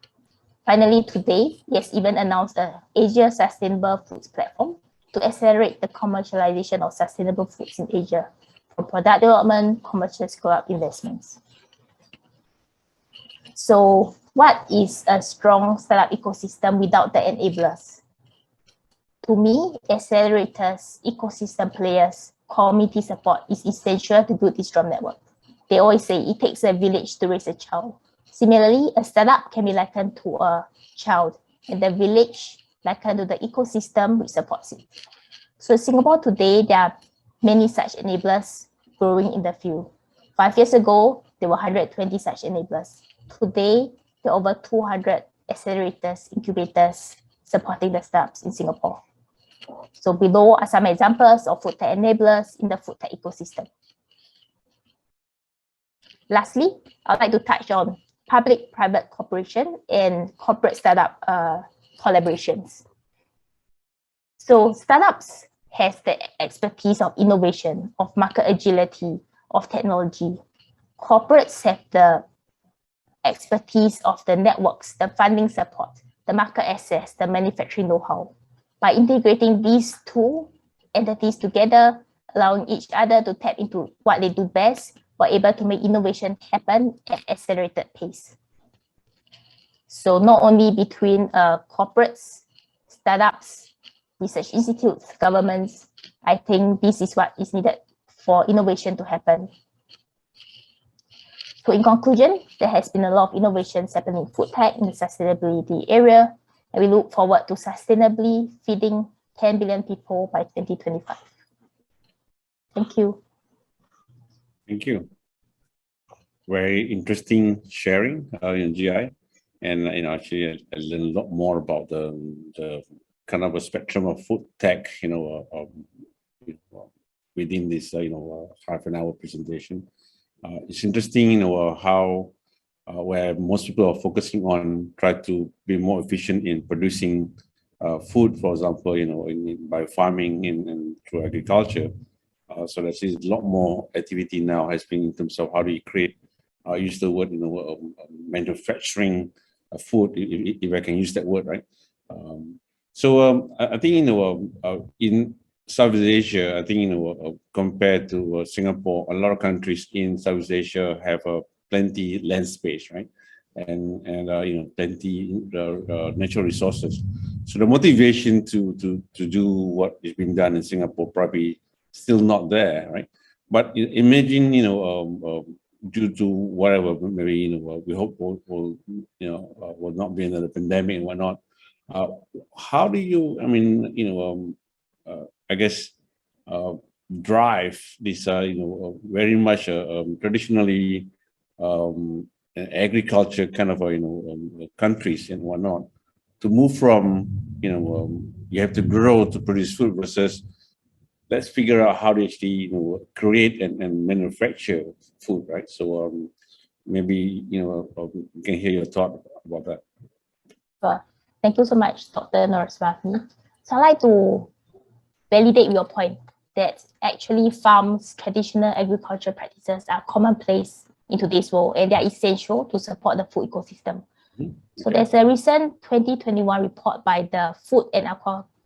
Finally, today, yes, even announced the Asia Sustainable Foods Platform to accelerate the commercialization of sustainable foods in Asia, from product development, commercial scale-up investments. So what is a strong startup ecosystem without the enablers? To me, accelerators, ecosystem players, community support is essential to build this strong network. They always say it takes a village to raise a child. Similarly, a startup can be likened to a child, and the village likened to the ecosystem which supports it. So in Singapore today, there are many such enablers growing in the field. 5 years ago, there were 120 such enablers. Today, there are over 200 accelerators, incubators supporting the startups in Singapore. So below are some examples of food tech enablers in the food tech ecosystem. Lastly, I'd like to touch on public-private cooperation and corporate startup collaborations. So startups has the expertise of innovation, of market agility, of technology. Corporates have the expertise of the networks, the funding support, the market access, the manufacturing know-how. By integrating these two entities together, allowing each other to tap into what they do best, we're able to make innovation happen at accelerated pace. So not only between corporates, startups, research institutes, governments, I think this is what is needed for innovation to happen. So in conclusion, there has been a lot of innovations happening in food tech in the sustainability area, and we look forward to sustainably feeding 10 billion people by 2025. Thank you. Thank you. Very interesting sharing in GI, and actually I learned a lot more about the kind of a spectrum of food tech, within this half an hour presentation. It's interesting, how where most people are focusing on try to be more efficient in producing food, for example, by farming and through agriculture. So there's a lot more activity now has been in terms of how do you create, use the word, manufacturing food, if I can use that word, right? So I think in Southeast Asia, I think compared to Singapore, a lot of countries in Southeast Asia have plenty land space, right? And plenty natural resources. So the motivation to do what is being done in Singapore probably still not there, right? But imagine due to whatever, maybe we hope will not be another pandemic and whatnot. How do you? I mean, I guess drive this very much traditionally agriculture kind of countries and whatnot to move from you have to grow to produce food versus let's figure out how to actually create and manufacture food, right? So maybe you can hear your thought about that. Sure. Thank you so much, Dr. Norswamy. So I'd like to validate your point that actually farms, traditional agriculture practices are commonplace in today's world and they are essential to support the food ecosystem. So there's a recent 2021 report by the Food and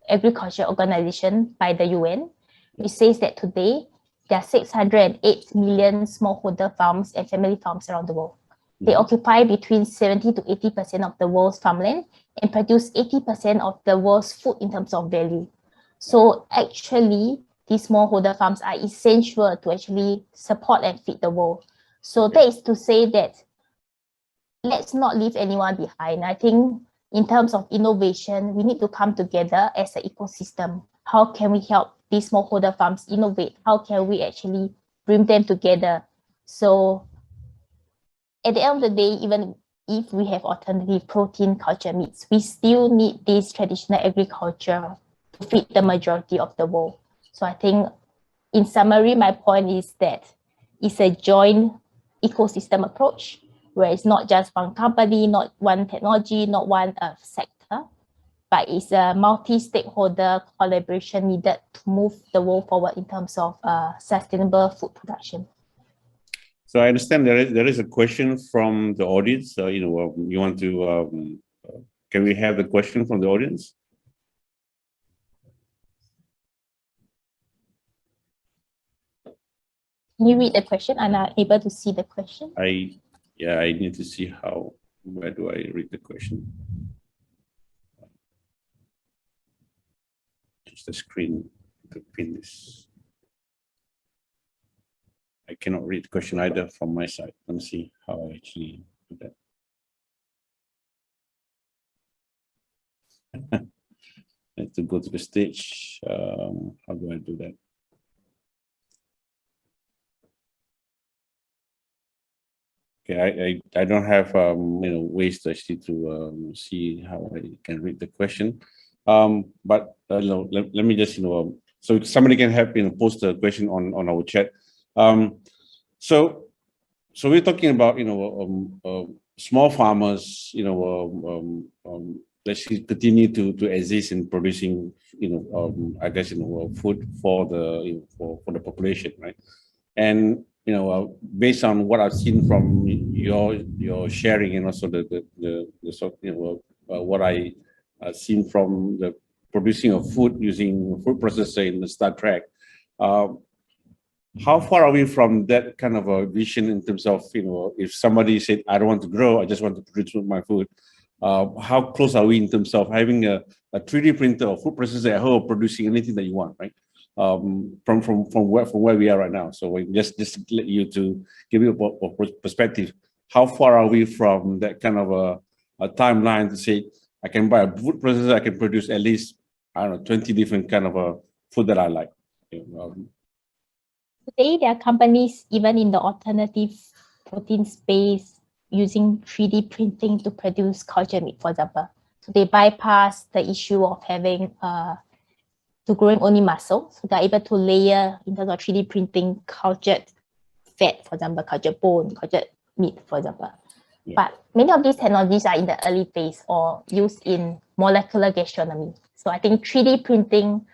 Agriculture Organization by the UN, which says that today there are 608 million smallholder farms and family farms around the world. They occupy between 70 to 80% of the world's farmland and produce 80% of the world's food in terms of value. So actually, these smallholder farms are essential to actually support and feed the world. So that is to say that let's not leave anyone behind. I think in terms of innovation, we need to come together as an ecosystem. How can we help these smallholder farms innovate? How can we actually bring them together? So at the end of the day, even if we have alternative protein culture meats, we still need this traditional agriculture to feed the majority of the world. So I think in summary, my point is that it's a joint ecosystem approach where it's not just one company, not one technology, not one sector, but it's a multi-stakeholder collaboration needed to move the world forward in terms of sustainable food production. So I understand there is a question from the audience. You want to? Can we have the question from the audience? Can you read the question? I'm not able to see the question. I need to see how. Where do I read the question? Just the screen to pin this. I cannot read the question either from my side. Let me see how I actually do that. I have to go to the stage. How do I do that? Okay, I don't have ways to actually to see how I can read the question. But let me just so somebody can help post a question on our chat. So we're talking about small farmers let's continue to exist in producing I guess food for the for the population, right? And based on what I've seen from your sharing and also the sort what I seen from the producing of food using food processor in the Star Trek. How far are we from that kind of a vision in terms of, if somebody said, I don't want to grow, I just want to produce my food. How close are we in terms of having a 3D printer or food processor at home producing anything that you want, right? From where we are right now. So we just let you to give you a perspective. How far are we from that kind of a timeline to say, I can buy a food processor, I can produce at least, I don't know, 20 different kind of a food that I like. Today, there are companies even in the alternative protein space using 3D printing to produce culture meat, for example. So they bypass the issue of having to growing only muscle. So they're able to layer in terms of 3D printing cultured fat, for example, cultured bone, cultured meat, for example. Yeah. But many of these technologies are in the early phase or used in molecular gastronomy. So I think 3D printing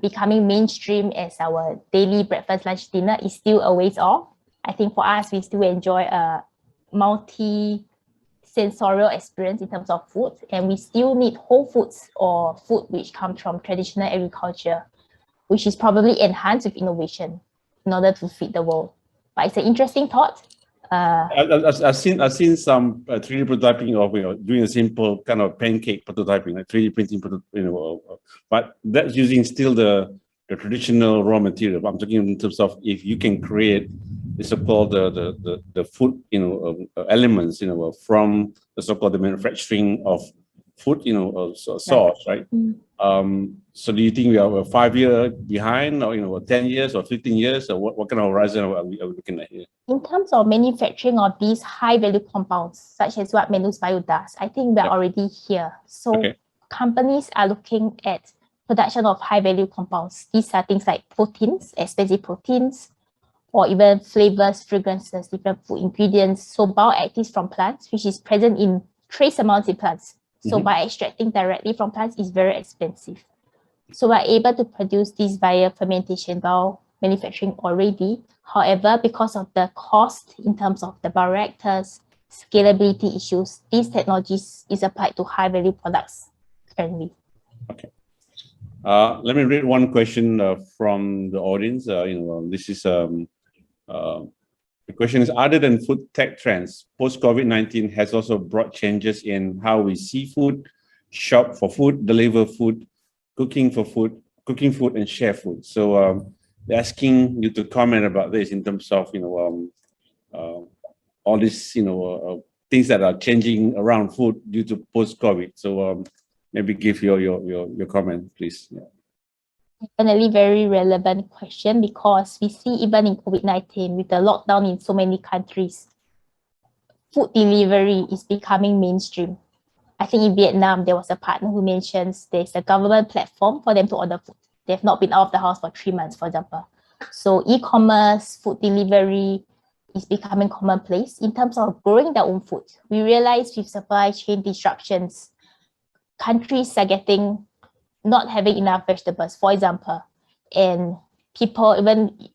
becoming mainstream as our daily breakfast, lunch, dinner is still a ways off. I think for us, we still enjoy a multi sensorial experience in terms of food, and we still need whole foods or food which comes from traditional agriculture, which is probably enhanced with innovation in order to feed the world. But it's an interesting thought. I've seen some 3D prototyping of doing a simple kind of pancake prototyping, like 3D printing, but that's using still the traditional raw material. I'm talking in terms of if you can create the so-called the food elements from the so-called the manufacturing of food source, right? So do you think we are 5 years behind, or 10 years or 15 years, or what kind of horizon are we looking at here? In terms of manufacturing of these high value compounds, such as what Menus Bio does, I think we're already here. So companies are looking at production of high value compounds. These are things like proteins, expensive proteins, or even flavors, fragrances, different food ingredients. So bioactives from plants, which is present in trace amounts in plants. So by extracting directly from plants is very expensive. So we're able to produce this via fermentation while manufacturing already. However, because of the cost in terms of the bioreactors, scalability issues, these technologies is applied to high value products currently. Okay. Let me read one question from the audience. This is the question is, other than food tech trends, post-COVID-19 has also brought changes in how we see food, shop for food, deliver food, cooking food, and share food. So they're asking you to comment about this in terms of all these things that are changing around food due to post-COVID. So maybe give your comment, please. Yeah. Definitely very relevant question, because we see even in COVID-19 with the lockdown in so many countries, food delivery is becoming mainstream. I think in Vietnam, there was a partner who mentions there's a government platform for them to order food. They've not been out of the house for 3 months, for example. So e-commerce, food delivery is becoming commonplace. In terms of growing their own food, we realize with supply chain disruptions, countries are getting not having enough vegetables, for example, and people, even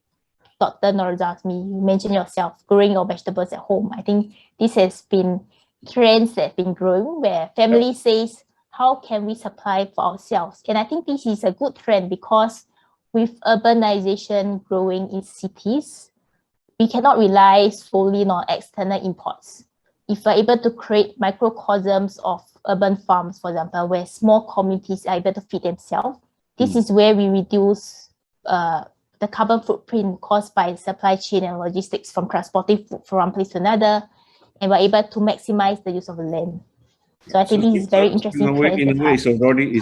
Dr. Norazazmi, you mentioned yourself, growing your vegetables at home. I think this has been trends that have been growing where family says, how can we supply for ourselves? And I think this is a good trend, because with urbanization growing in cities, we cannot rely solely on external imports. If we're able to create microcosms of urban farms, for example, where small communities are able to feed themselves, this is where we reduce the carbon footprint caused by the supply chain and logistics from transporting food from one place to another, and we're able to maximize the use of the land. So I think this is very interesting. In a way, it's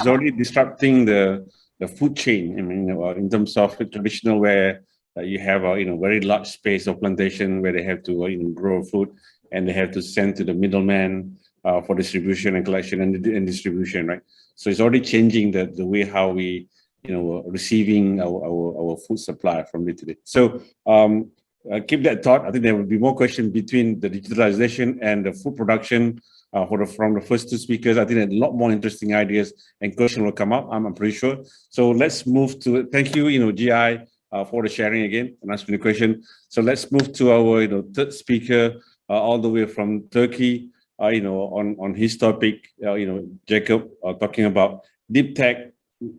already disrupting the food chain. I mean, in terms of the traditional, where you have a very large space of plantation where they have to grow food, and they have to send to the middleman for distribution and collection and distribution, right? So it's already changing the way how we receiving our food supply from day to day. So keep that thought. I think there will be more questions between the digitalization and the food production from the first two speakers. I think a lot more interesting ideas and questions will come up, I'm pretty sure. So let's move to, thank you, GI, for the sharing again and asking the question. So let's move to our third speaker, all the way from Turkey, on his topic, Jacob, talking about deep tech,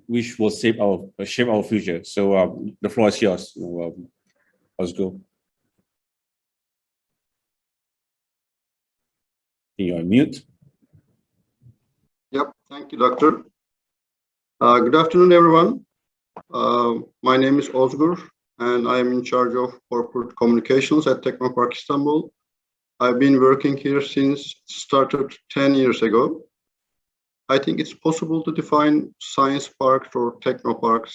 which will shape our future. So the floor is yours. Let's go. You're on mute. Yep, thank you, Doctor. Good afternoon, everyone. My name is Ozgur, and I am in charge of corporate communications at Technopark Istanbul. I've been working here since started 10 years ago. I think it's possible to define science parks or technoparks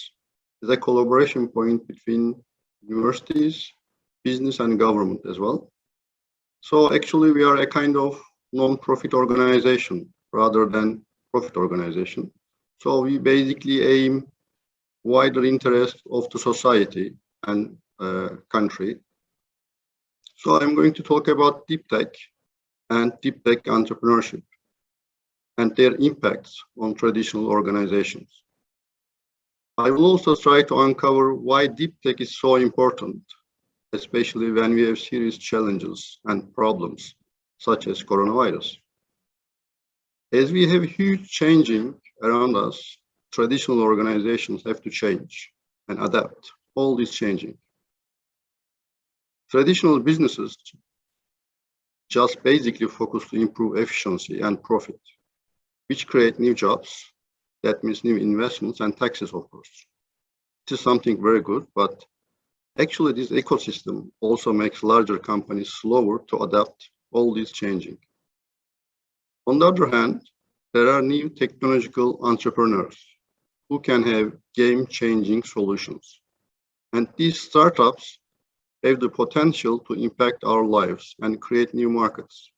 as a collaboration point between universities, business, and government as well. So actually, we are a kind of non-profit organization rather than profit organization. So we basically aim wider interest of the society and country. So I'm going to talk about deep tech and deep tech entrepreneurship and their impacts on traditional organizations. I will also try to uncover why deep tech is so important, especially when we have serious challenges and problems such as coronavirus. As we have huge changing around us, traditional organizations have to change and adapt. All this changing. Traditional businesses just basically focus to improve efficiency and profit, which create new jobs. That means new investments and taxes, of course. It is something very good, but actually this ecosystem also makes larger companies slower to adapt all this changing. On the other hand, there are new technological entrepreneurs who can have game-changing solutions. And these startups have the potential to impact our lives and create new markets.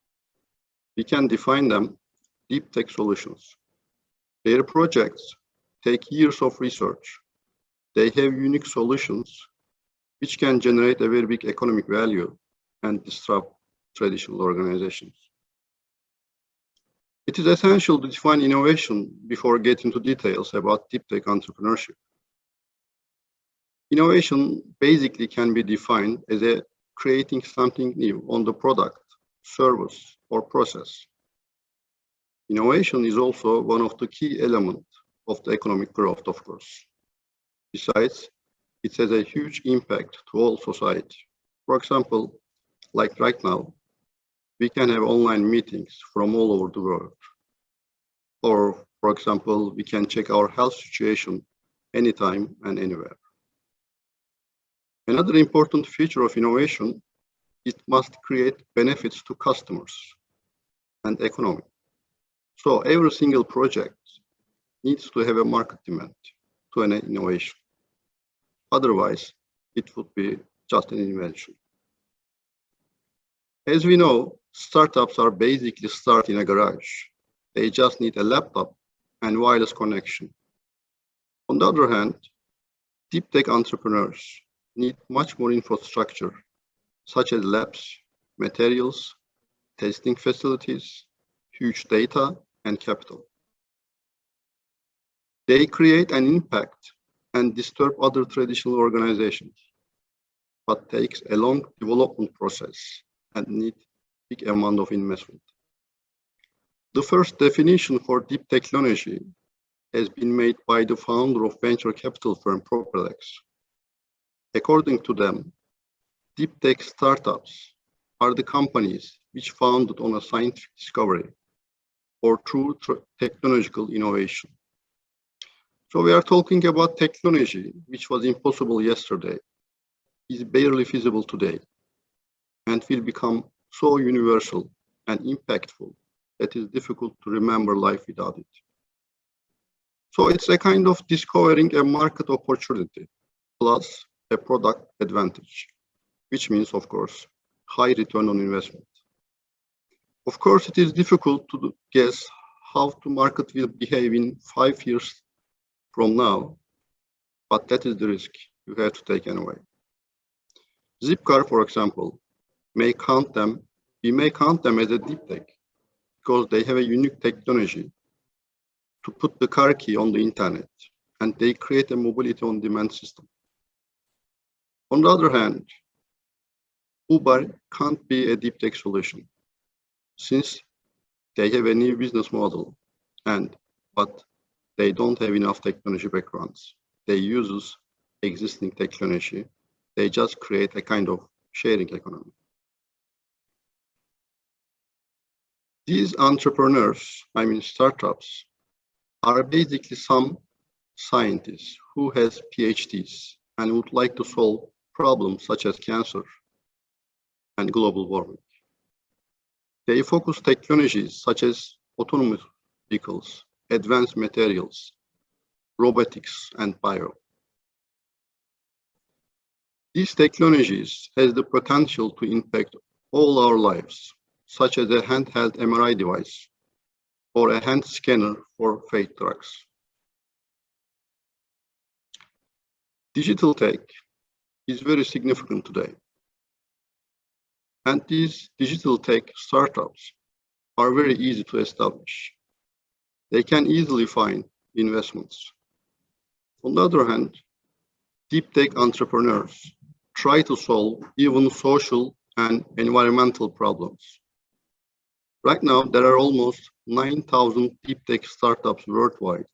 We can define them deep tech solutions. Their projects take years of research. They have unique solutions which can generate a very big economic value and disrupt traditional organizations. It is essential to define innovation before getting to details about deep tech entrepreneurship. Innovation basically can be defined as creating something new on the product, service, or process. Innovation is also one of the key elements of the economic growth, of course. Besides, it has a huge impact to all society. For example, like right now, we can have online meetings from all over the world. Or, for example, we can check our health situation anytime and anywhere. Another important feature of innovation, it must create benefits to customers and economy. So every single project needs to have a market demand to an innovation. Otherwise, it would be just an invention. As we know, startups are basically start in a garage. They just need a laptop and wireless connection. On the other hand, deep tech entrepreneurs need much more infrastructure, such as labs, materials, testing facilities, huge data, and capital. They create an impact and disturb other traditional organizations, but takes a long development process and need big amount of investment. The first definition for deep technology has been made by the founder of venture capital firm Propelex. According to them, deep tech startups are the companies which founded on a scientific discovery or through technological innovation. So we are talking about technology which was impossible yesterday, is barely feasible today, and will become so universal and impactful that it's difficult to remember life without it. So it's a kind of discovering a market opportunity plus a product advantage, which means, of course, high return on investment. Of course, it is difficult to guess how the market will behave in 5 years from now, but that is the risk you have to take anyway. Zipcar, for example, we may count them as a deep tech because they have a unique technology to put the car key on the internet, and they create a mobility on demand system. On the other hand, Uber can't be a deep tech solution since they have a new business model, but they don't have enough technology backgrounds. They use existing technology. They just create a kind of sharing economy. These entrepreneurs, startups, are basically some scientists who has PhDs and would like to solve problems such as cancer and global warming. They focus technologies such as autonomous vehicles, advanced materials, robotics, and bio. These technologies has the potential to impact all our lives, such as a handheld MRI device or a hand scanner for fake drugs. Digital tech is very significant today. And these digital tech startups are very easy to establish. They can easily find investments. On the other hand, deep tech entrepreneurs try to solve even social and environmental problems. Right now, there are almost 9,000 deep tech startups worldwide,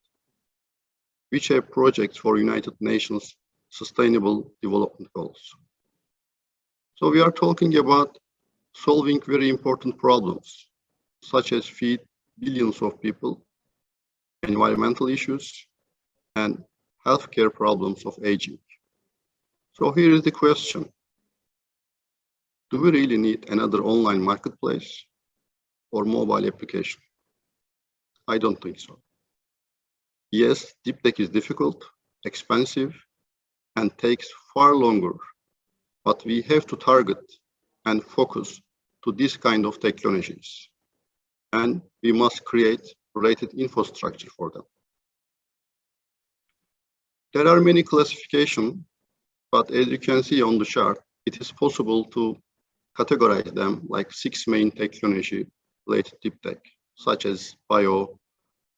which have projects for United Nations Sustainable Development Goals. So we are talking about solving very important problems, such as feed billions of people, environmental issues, and healthcare problems of aging. So here is the question. Do we really need another online marketplace or mobile application? I don't think so. Yes, deep tech is difficult, expensive, and takes far longer, but we have to target and focus to this kind of technologies, and we must create related infrastructure for them. There are many classifications, but as you can see on the chart, it is possible to categorize them like 6 main technology related deep tech, such as bio,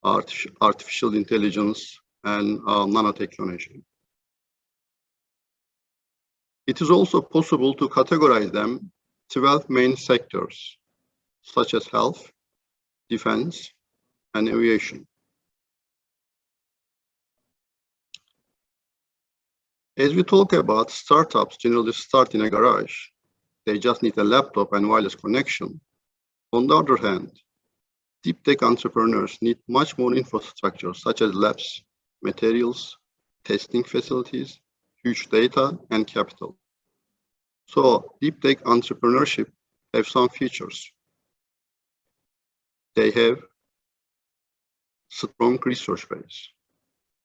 artificial intelligence, and nanotechnology. It is also possible to categorize them 12 main sectors, such as health, defense, and aviation. As we talk about, startups generally start in a garage. They just need a laptop and wireless connection. On the other hand, deep tech entrepreneurs need much more infrastructure, such as labs, materials, testing facilities, huge data, and capital. So deep tech entrepreneurship have some features. They have strong research base.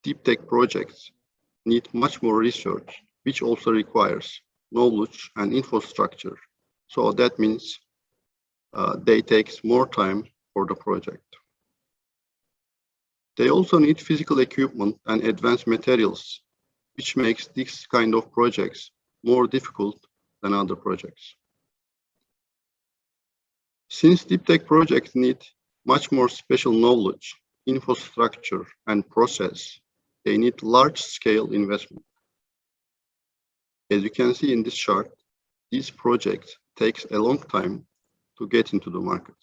Deep tech projects need much more research, which also requires knowledge and infrastructure. So that means they take more time for the project. They also need physical equipment and advanced materials, which makes this kind of projects more difficult than other projects. Since deep tech projects need much more special knowledge, infrastructure, and process, they need large-scale investment. As you can see in this chart, these projects take a long time to get into the market.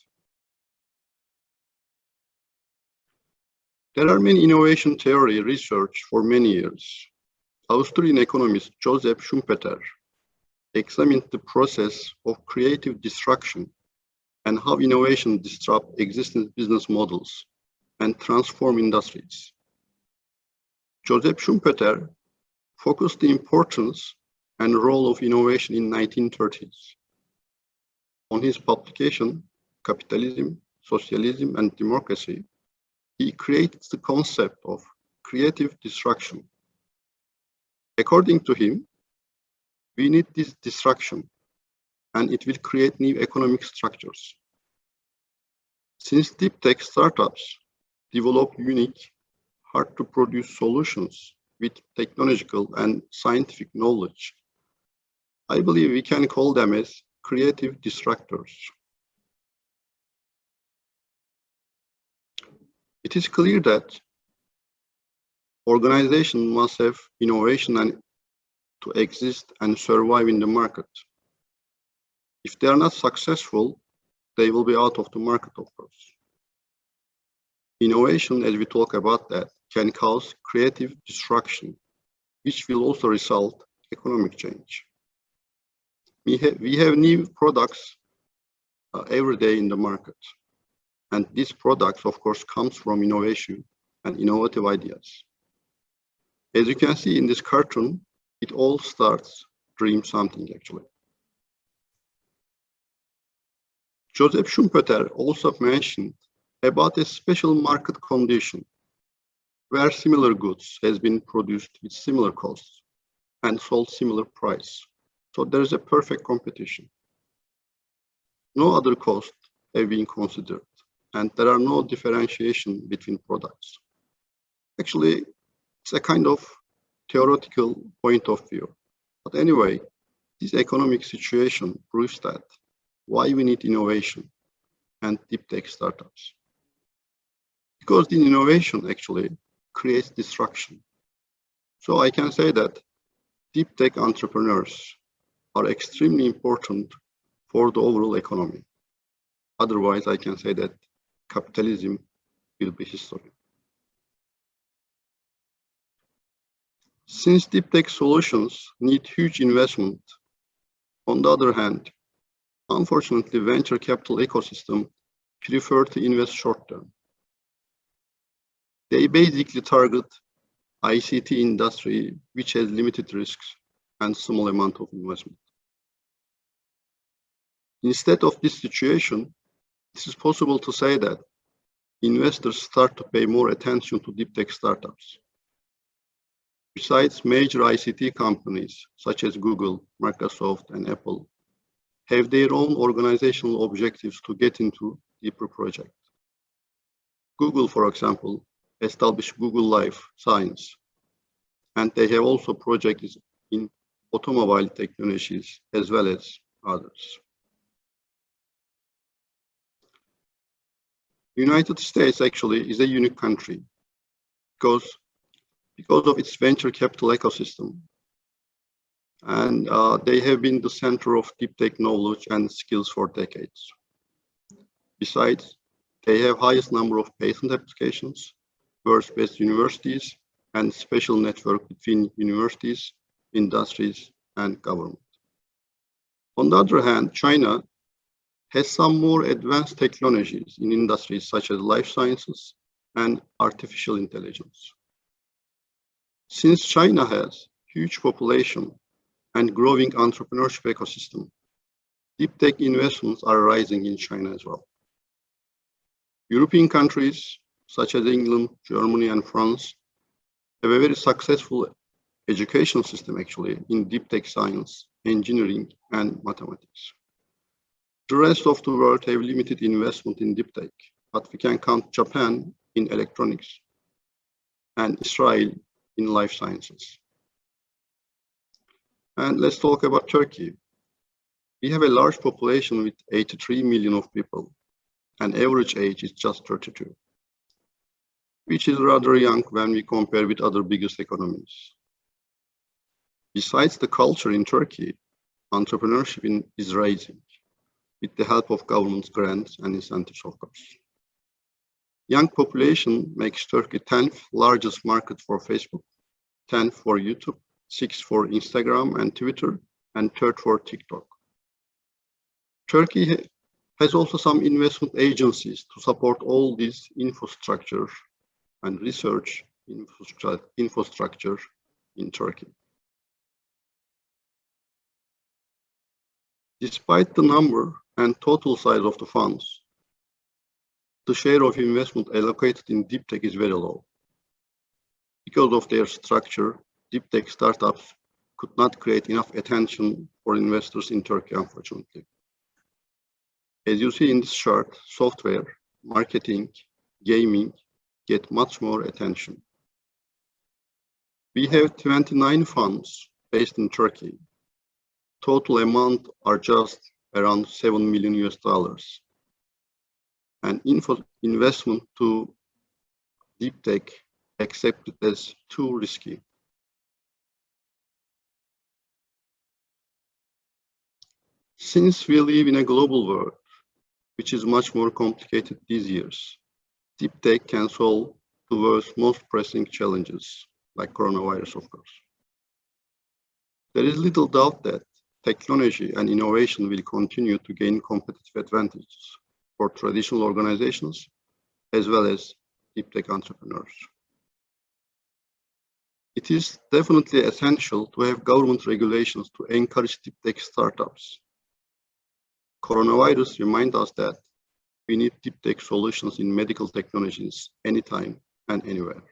There are many innovation theory research for many years. Austrian economist Joseph Schumpeter examined the process of creative destruction and how innovation disrupt existing business models and transform industries. Joseph Schumpeter focused the importance and role of innovation in 1930s. On his publication, Capitalism, Socialism, and Democracy, he created the concept of creative destruction. According to him, we need this destruction, and it will create new economic structures. Since deep tech startups develop unique, hard-to-produce solutions with technological and scientific knowledge, I believe we can call them as creative disruptors. It is clear that organizations must have innovation and to exist and survive in the market. If they are not successful, they will be out of the market, of course. Innovation, as we talk about that, can cause creative destruction, which will also result in economic change. We have new products every day in the market. And these products, of course, comes from innovation and innovative ideas. As you can see in this cartoon, it all starts dream something actually. Joseph Schumpeter also mentioned about a special market condition where similar goods has been produced with similar costs and sold similar price. So there is a perfect competition. No other costs have been considered, and there are no differentiation between products. Actually, it's a kind of theoretical point of view. But anyway, this economic situation proves that why we need innovation and deep tech startups. Because the innovation actually creates disruption. So I can say that deep tech entrepreneurs are extremely important for the overall economy. Otherwise, I can say that capitalism will be history. Since deep tech solutions need huge investment, on the other hand, unfortunately, venture capital ecosystem prefer to invest short term. They basically target ICT industry, which has limited risks and small amount of investment. Instead of this situation, it is possible to say that investors start to pay more attention to deep tech startups. Besides, major ICT companies such as Google, Microsoft, and Apple have their own organizational objectives to get into deeper projects. Google, for example, established Google Life Science, and they have also projects in automobile technologies as well as others. United States actually is a unique country because of its venture capital ecosystem. And they have been the center of deep tech knowledge and skills for decades. Besides, they have highest number of patent applications, world's best universities, and special network between universities, industries, and government. On the other hand, China has some more advanced technologies in industries such as life sciences and artificial intelligence. Since China has huge population and growing entrepreneurship ecosystem, deep tech investments are rising in China as well. European countries such as England, Germany, and France have a very successful education system actually in deep tech science, engineering, and mathematics. The rest of the world have limited investment in deep tech, but we can count Japan in electronics and Israel in life sciences. And let's talk about Turkey. We have a large population with 83 million of people, and average age is just 32, which is rather young when we compare with other biggest economies. Besides the culture in Turkey, entrepreneurship is rising with the help of government grants and incentives, of course. Young population makes Turkey 10th largest market for Facebook, 10th for YouTube, 6th for Instagram and Twitter, and 3rd for TikTok. Turkey has also some investment agencies to support all these infrastructure and research infrastructure in Turkey. Despite the number and total size of the funds, the share of investment allocated in deep tech is very low. Because of their structure, deep tech startups could not create enough attention for investors in Turkey, unfortunately. As you see in this chart, software, marketing, gaming get much more attention. We have 29 funds based in Turkey. Total amount are just around $7 million US. And investment to deep tech accepted as too risky. Since we live in a global world, which is much more complicated these years, deep tech can solve the world's most pressing challenges, like coronavirus, of course. There is little doubt that technology and innovation will continue to gain competitive advantages for traditional organizations as well as deep tech entrepreneurs. It is definitely essential to have government regulations to encourage deep tech startups. Coronavirus reminds us that we need deep tech solutions in medical technologies anytime and anywhere.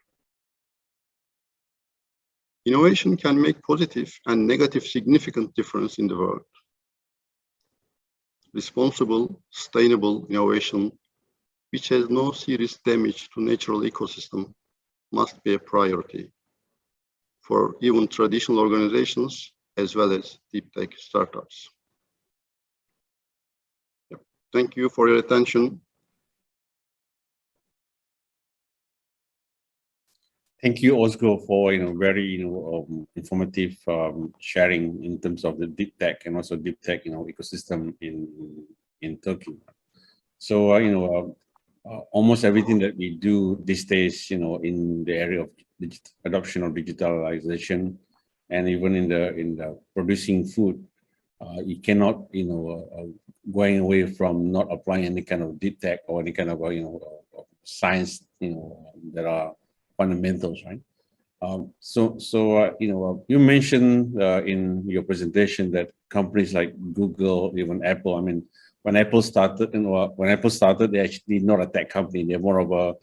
Innovation can make positive and negative significant difference in the world. Responsible, sustainable innovation, which has no serious damage to natural ecosystem, must be a priority for even traditional organizations as well as deep tech startups. Thank you for your attention. Thank you, Osgo, for very informative sharing in terms of the deep tech and also deep tech ecosystem in Turkey. So, almost everything that we do these days, in the area of adoption of digitalization, and even in the producing food, you cannot, going away from not applying any kind of deep tech or any kind of, science, that are fundamentals, right? You mentioned in your presentation that companies like Google, even Apple, I mean, when Apple started, they're actually not a tech company. They're more of a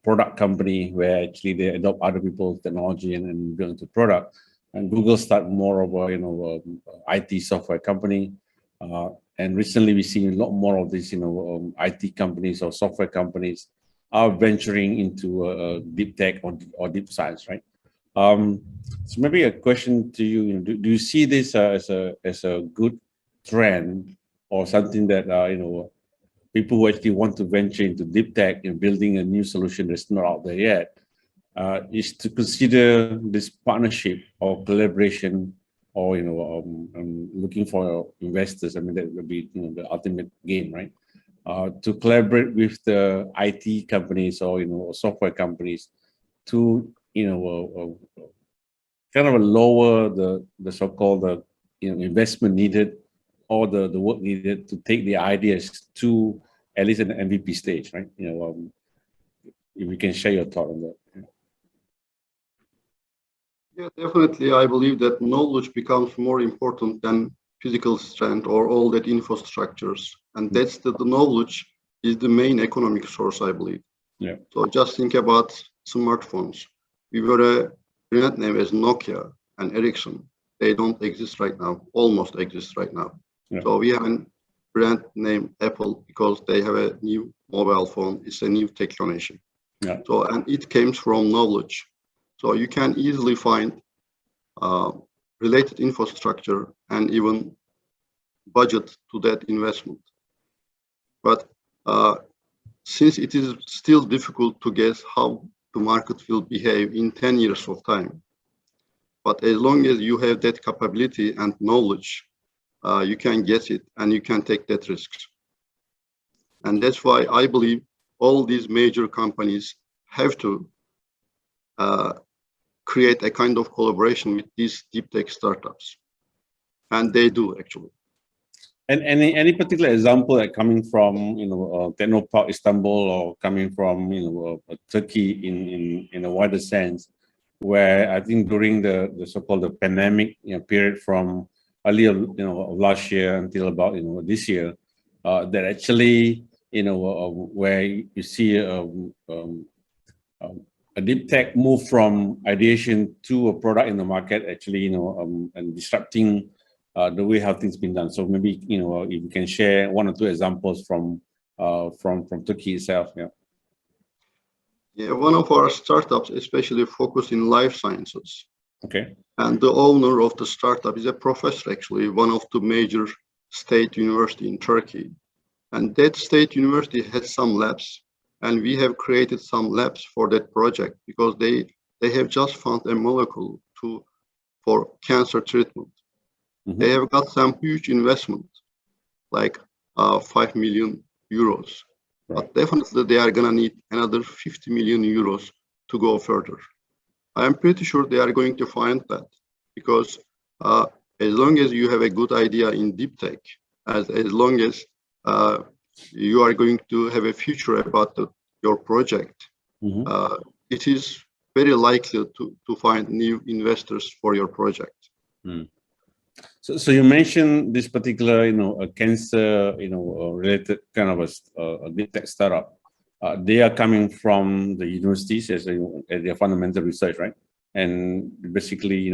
product company where actually they adopt other people's technology and build into product. And Google started more of a IT software company. And recently we've seen a lot more of these, IT companies or software companies are venturing into deep tech or deep science, right? So maybe a question to you, do you see this as a good trend or something that people who actually want to venture into deep tech and building a new solution that's not out there yet, is to consider this partnership or collaboration, or looking for investors? I mean, that would be the ultimate game, right? To collaborate with the IT companies or software companies to kind of lower the so-called investment needed or the work needed to take the ideas to at least an MVP stage, right? If you can share your thought on that. Yeah, definitely. I believe that knowledge becomes more important than physical strength or all that infrastructures. And that's the knowledge is the main economic source, I believe. Yeah. So just think about smartphones. We were a brand name as Nokia and Ericsson. They don't exist right now, almost exist right now. Yeah. So we have a brand name Apple because they have a new mobile phone. It's a new technology. Yeah. So, and it comes from knowledge. So you can easily find related infrastructure and even budget to that investment. But since it is still difficult to guess how the market will behave in 10 years of time, but as long as you have that capability and knowledge, you can guess it and you can take that risks. And that's why I believe all these major companies have to create a kind of collaboration with these deep tech startups. And they do actually. And any particular example that coming from Technopark Istanbul or coming from Turkey in a wider sense, where I think during the so-called the pandemic period from earlier last year until about this year, that actually where you see a deep tech move from ideation to a product in the market, actually and disrupting the way how things been done. So maybe if you can share one or two examples from Turkey itself. Yeah. Yeah, one of our startups especially focused in life sciences. Okay. And the owner of the startup is a professor, actually, one of the major state university in Turkey. And that state university has some labs. And we have created some labs for that project because they have just found a molecule for cancer treatment. Mm-hmm. They have got some huge investment, like 5 million euros. Right. But definitely they are going to need another 50 million euros to go further. I am pretty sure they are going to find that because as long as you have a good idea in deep tech, as long as you are going to have a future about your project, mm-hmm. It is very likely to find new investors for your project. Mm. So you mentioned this particular, a cancer, related kind of a deep tech startup. They are coming from the universities as their fundamental research, right? And basically,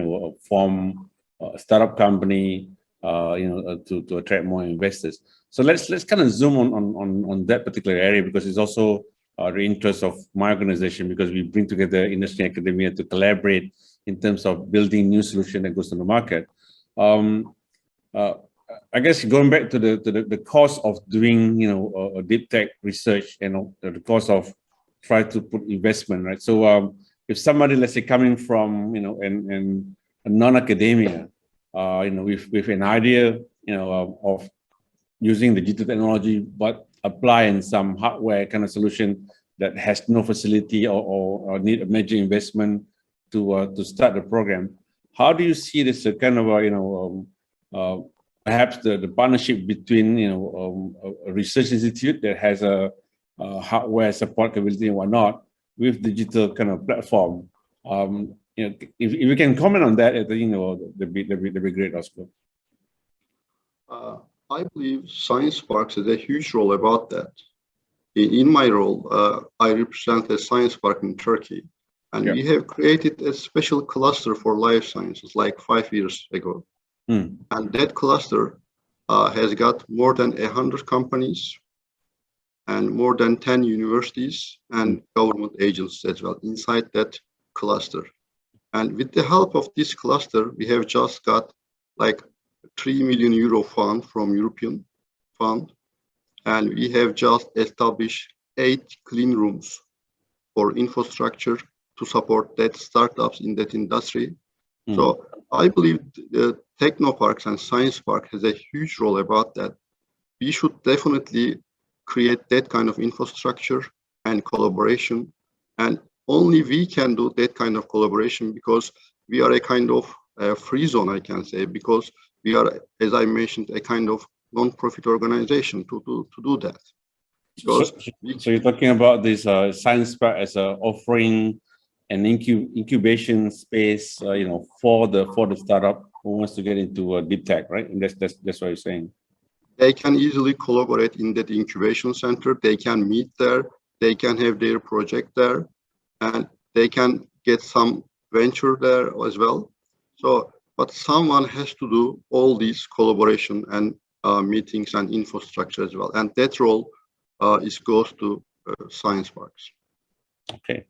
form a startup company, to attract more investors. So let's kind of zoom on that particular area, because it's also the interest of my organization, because we bring together industry and academia to collaborate in terms of building new solution that goes to the market. I guess going back to the cost of doing a deep tech research and the cost of try to put investment, right? So if somebody, let's say, coming from and a non-academia, with an idea of using the digital technology, but apply in some hardware kind of solution that has no facility or need a major investment to start the program. How do you see this kind of perhaps the partnership between a research institute that has a hardware support capability and whatnot with digital kind of platform? If you can comment on that, that'd be great, Oscar. I believe Science Parks has a huge role about that. In my role, I represent a science park in Turkey, and we have created a special cluster for life sciences like 5 years ago. And that cluster has got more than 100 companies and more than 10 universities and government agencies as well inside that cluster. And with the help of this cluster, we have just got like 3 million euro fund from European fund. And we have just established 8 clean rooms for infrastructure to support that startups in that industry. So I believe the Technoparks and Science Park has a huge role about that. We should definitely create that kind of infrastructure and collaboration. And only we can do that kind of collaboration because we are a kind of free zone, I can say, because we are, as I mentioned, a kind of non-profit organization to do that. So you're talking about this Science Park as offering an incubation space, for the startup who wants to get into deep tech, right? And that's what you're saying. They can easily collaborate in that incubation center. They can meet there. They can have their project there, and they can get some venture there as well. So, but someone has to do all these collaboration and meetings and infrastructure as well, and that role goes to Science Parks. Okay.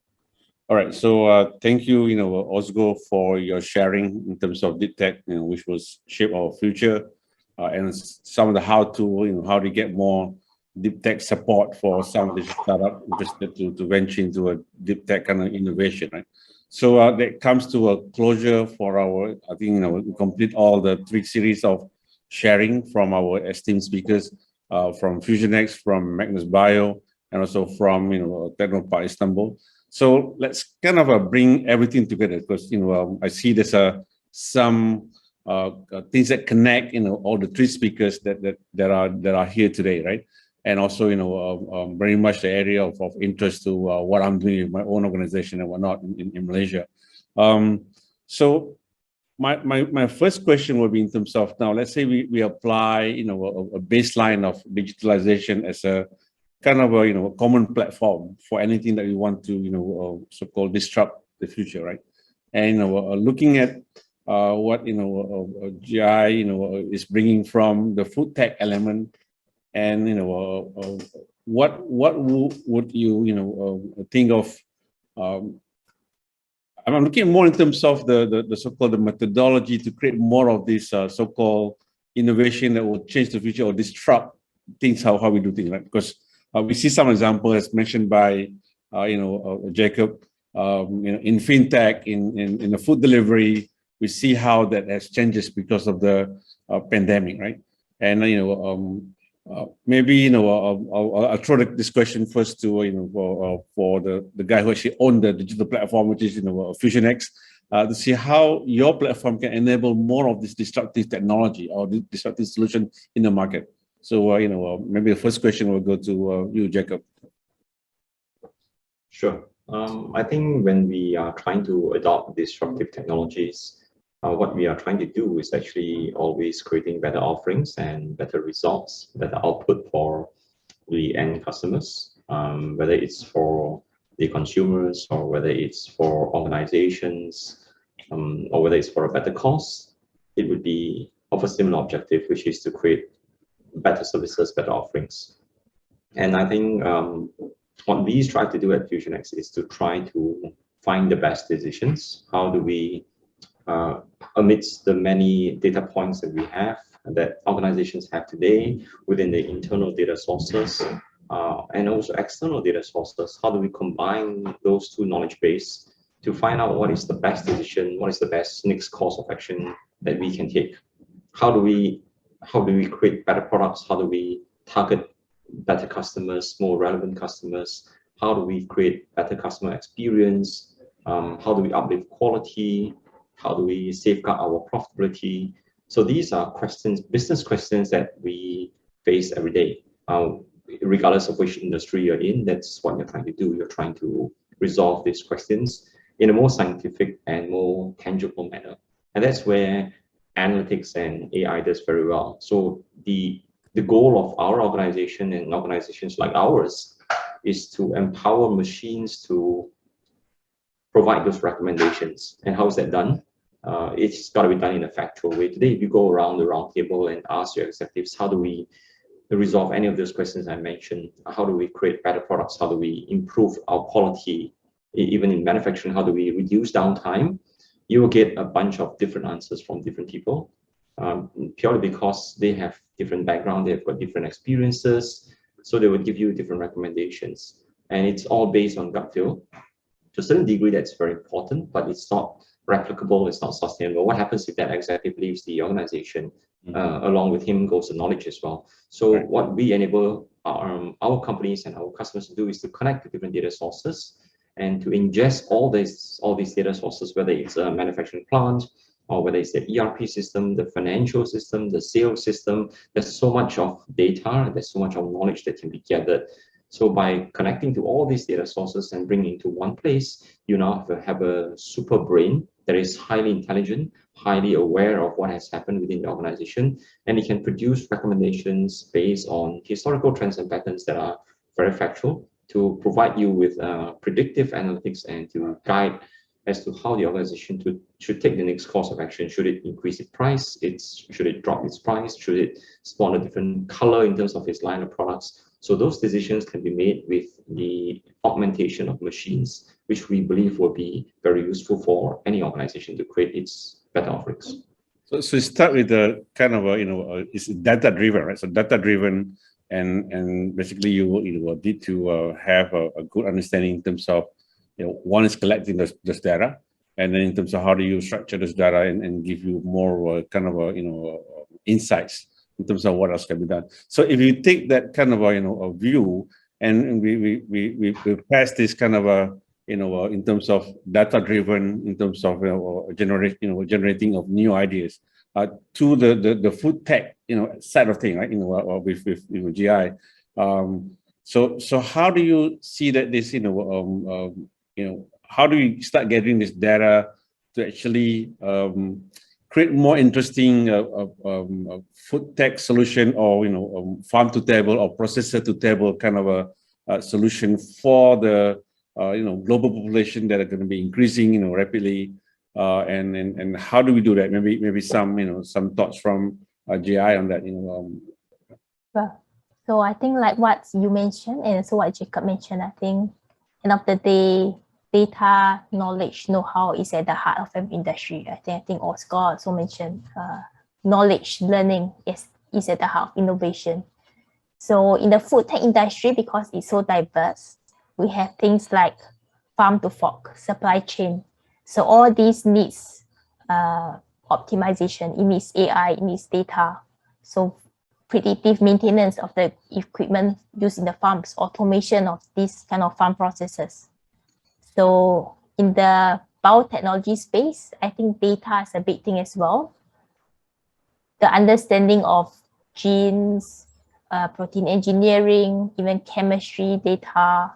All right. So thank you, Osgo, for your sharing in terms of deep tech, which will shape our future, and some of the how to get more deep tech support for some of the startup interested to venture into a deep tech kind of innovation, right? So that comes to a closure for our. I think we complete all the 3 series of sharing from our esteemed speakers, from FusionX, from Magnus Bio, and also from Technopark Istanbul. So let's kind of bring everything together because I see there's some things that connect all the 3 speakers that are here today, right? And also very much the area of interest to what I'm doing with my own organization and whatnot in Malaysia. So my first question would be in terms of now, let's say we apply a baseline of digitalization as a kind of a common platform for anything that we want to so-called disrupt the future, right? And looking at what GI is bringing from the food tech element, and what would you think of? I'm looking more in terms of the so-called methodology to create more of this so-called innovation that will change the future or disrupt things how we do things, right? Because we see some examples as mentioned by Jacob in fintech, in the food delivery. We see how that has changes because of the pandemic, right? And maybe I'll throw this question first to for the guy who actually owned the digital platform, which is FusionX, to see how your platform can enable more of this disruptive technology or disruptive solution in the market. So maybe the first question will go to you, Jacob. Sure. I think when we are trying to adopt disruptive technologies, what we are trying to do is actually always creating better offerings and better results, better output for the end customers, whether it's for the consumers or whether it's for organizations, or whether it's for a better cause. It would be of a similar objective, which is to create better services, better offerings. And I think what we try to do at FusionX is to try to find the best decisions. How do we, amidst the many data points that we have, that organizations have today within the internal data sources and also external data sources, how do we combine those 2 knowledge base to find out what is the best decision, what is the best next course of action that we can take? How do we how do we create better products? How do we target better customers, more relevant customers? How do we create better customer experience? How do we uplift quality? How do we safeguard our profitability? So these are questions, business questions that we face every day. Regardless of which industry you're in, that's what you're trying to do. You're trying to resolve these questions in a more scientific and more tangible manner. And that's where analytics and AI does very well. So the goal of our organization and organizations like ours is to empower machines to provide those recommendations. And how is that done? It's got to be done in a factual way. Today, if you go around the round table and ask your executives, how do we resolve any of those questions I mentioned? How do we create better products? How do we improve our quality? Even in manufacturing, how do we reduce downtime? You will get a bunch of different answers from different people, purely because they have different background, they've got different experiences, so they will give you different recommendations. And it's all based on gut feel. To a certain degree, that's very important, but it's not replicable, it's not sustainable. What happens if that executive leaves the organization? Along with him goes the knowledge as well. So what we enable our companies and our customers to do is to connect to different data sources and to ingest all these data sources, whether it's a manufacturing plant or whether it's the ERP system, the financial system, the sales system. There's so much of data, there's so much of knowledge that can be gathered. So by connecting to all these data sources and bringing it to one place, you now have a super brain that is highly intelligent, highly aware of what has happened within the organization, and it can produce recommendations based on historical trends and patterns that are very factual to provide you with predictive analytics and to guide as to how the organization should take the next course of action. Should it increase its price? Should it drop its price? Should it spawn a different color in terms of its line of products? So those decisions can be made with the augmentation of machines, which we believe will be very useful for any organization to create its better offerings. So start with the kind of it's data driven, right? So data driven, and basically you need to have a good understanding in terms of one is collecting this data, and then in terms of how do you structure this data and give you more kind of insights in terms of what else can be done. So if you take that kind of a view, and we pass this kind of in terms of data driven, in terms of generating of new ideas to the food tech side of thing, right? With GI. So how do you see that this how do we start getting this data to actually create more interesting food tech solution, or farm to table or processor to table kind of a solution for the global population that are going to be increasing rapidly, and how do we do that? Maybe some thoughts from GI on that. Well, so I think like what you mentioned and also what Jacob mentioned, I think end of the day, data, knowledge, know-how is at the heart of an industry. I think Oscar also mentioned knowledge, learning is at the heart of innovation. So in the food tech industry, because it's so diverse, we have things like farm to fork, supply chain. So all these needs optimization, it needs AI, it needs data. So predictive maintenance of the equipment used in the farms, automation of these kind of farm processes. So in the biotechnology space, I think data is a big thing as well. The understanding of genes, protein engineering, even chemistry data,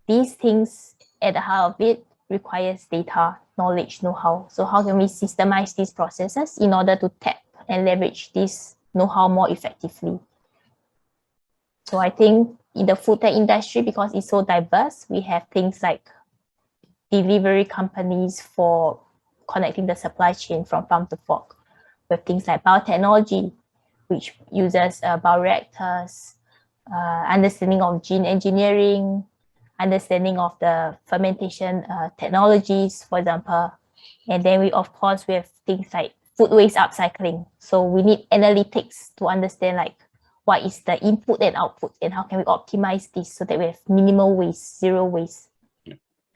these things at the heart of it requires data, knowledge, know-how. So how can we systemize these processes in order to tap and leverage this know-how more effectively? So I think in the food tech industry, because it's so diverse, we have things like delivery companies for connecting the supply chain from farm to fork. We have things like biotechnology, which uses bioreactors, understanding of gene engineering, understanding of the fermentation technologies, for example. And then we have things like food waste upcycling. So we need analytics to understand like what is the input and output and how can we optimize this so that we have minimal waste, zero waste,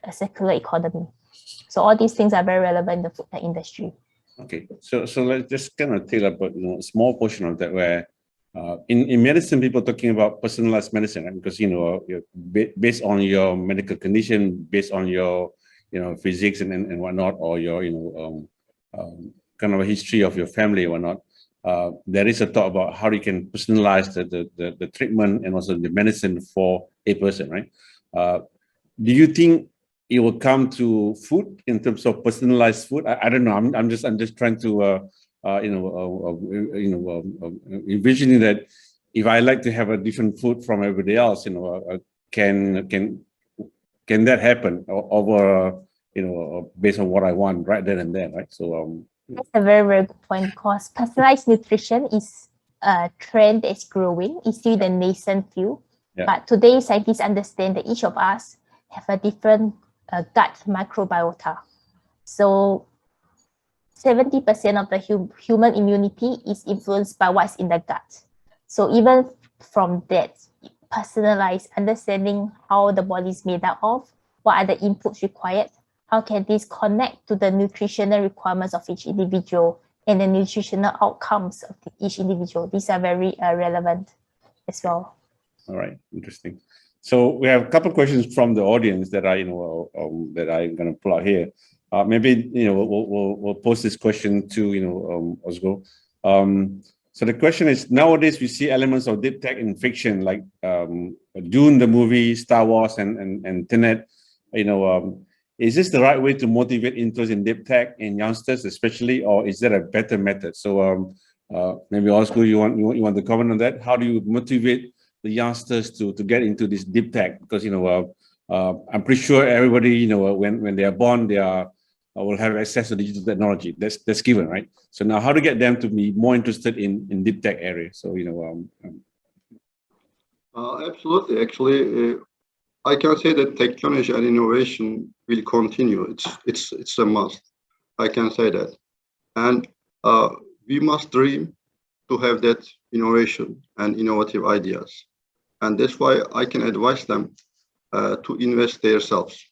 a circular economy. So all these things are very relevant in the food tech industry. Okay, so let's just kind of take up a small portion of that where in medicine people talking about personalized medicine, right? Because based on your medical condition, based on your physics and whatnot, or your kind of a history of your family or whatnot, there is a thought about how you can personalize the treatment and also the medicine for a person, right? Do you think it will come to food in terms of personalized food? I don't know. I'm just trying to envisioning that if I like to have a different food from everybody else, can that happen over based on what I want right then and there, right? So That's a very, very good point because personalized nutrition is a trend that is growing. It's still the nascent field. Yeah. But today, scientists understand that each of us have a different gut microbiota. So 70% of the human immunity is influenced by what's in the gut. So even from that, personalized understanding how the body is made up of, what are the inputs required, how can this connect to the nutritional requirements of each individual and the nutritional outcomes of each individual. These are very relevant as well. all right, interesting. So we have a couple of questions from the audience that I that I'm going to pull out here. Maybe we'll post this question to Osgo. So the question is: nowadays we see elements of deep tech in fiction, like Dune, the movie, Star Wars, and Tenet. Is this the right way to motivate interest in deep tech in youngsters, especially, or is there a better method? So maybe Osgo, you want to comment on that? How do you motivate the youngsters to get into this deep tech? Because I'm pretty sure everybody when they are born they will have access to digital technology. That's given, right? So now how to get them to be more interested in deep tech area? So Absolutely. Actually, I can say that technology and innovation will continue. It's a must. I can say that, and we must dream to have that innovation and innovative ideas, and that's why I can advise them to invest themselves,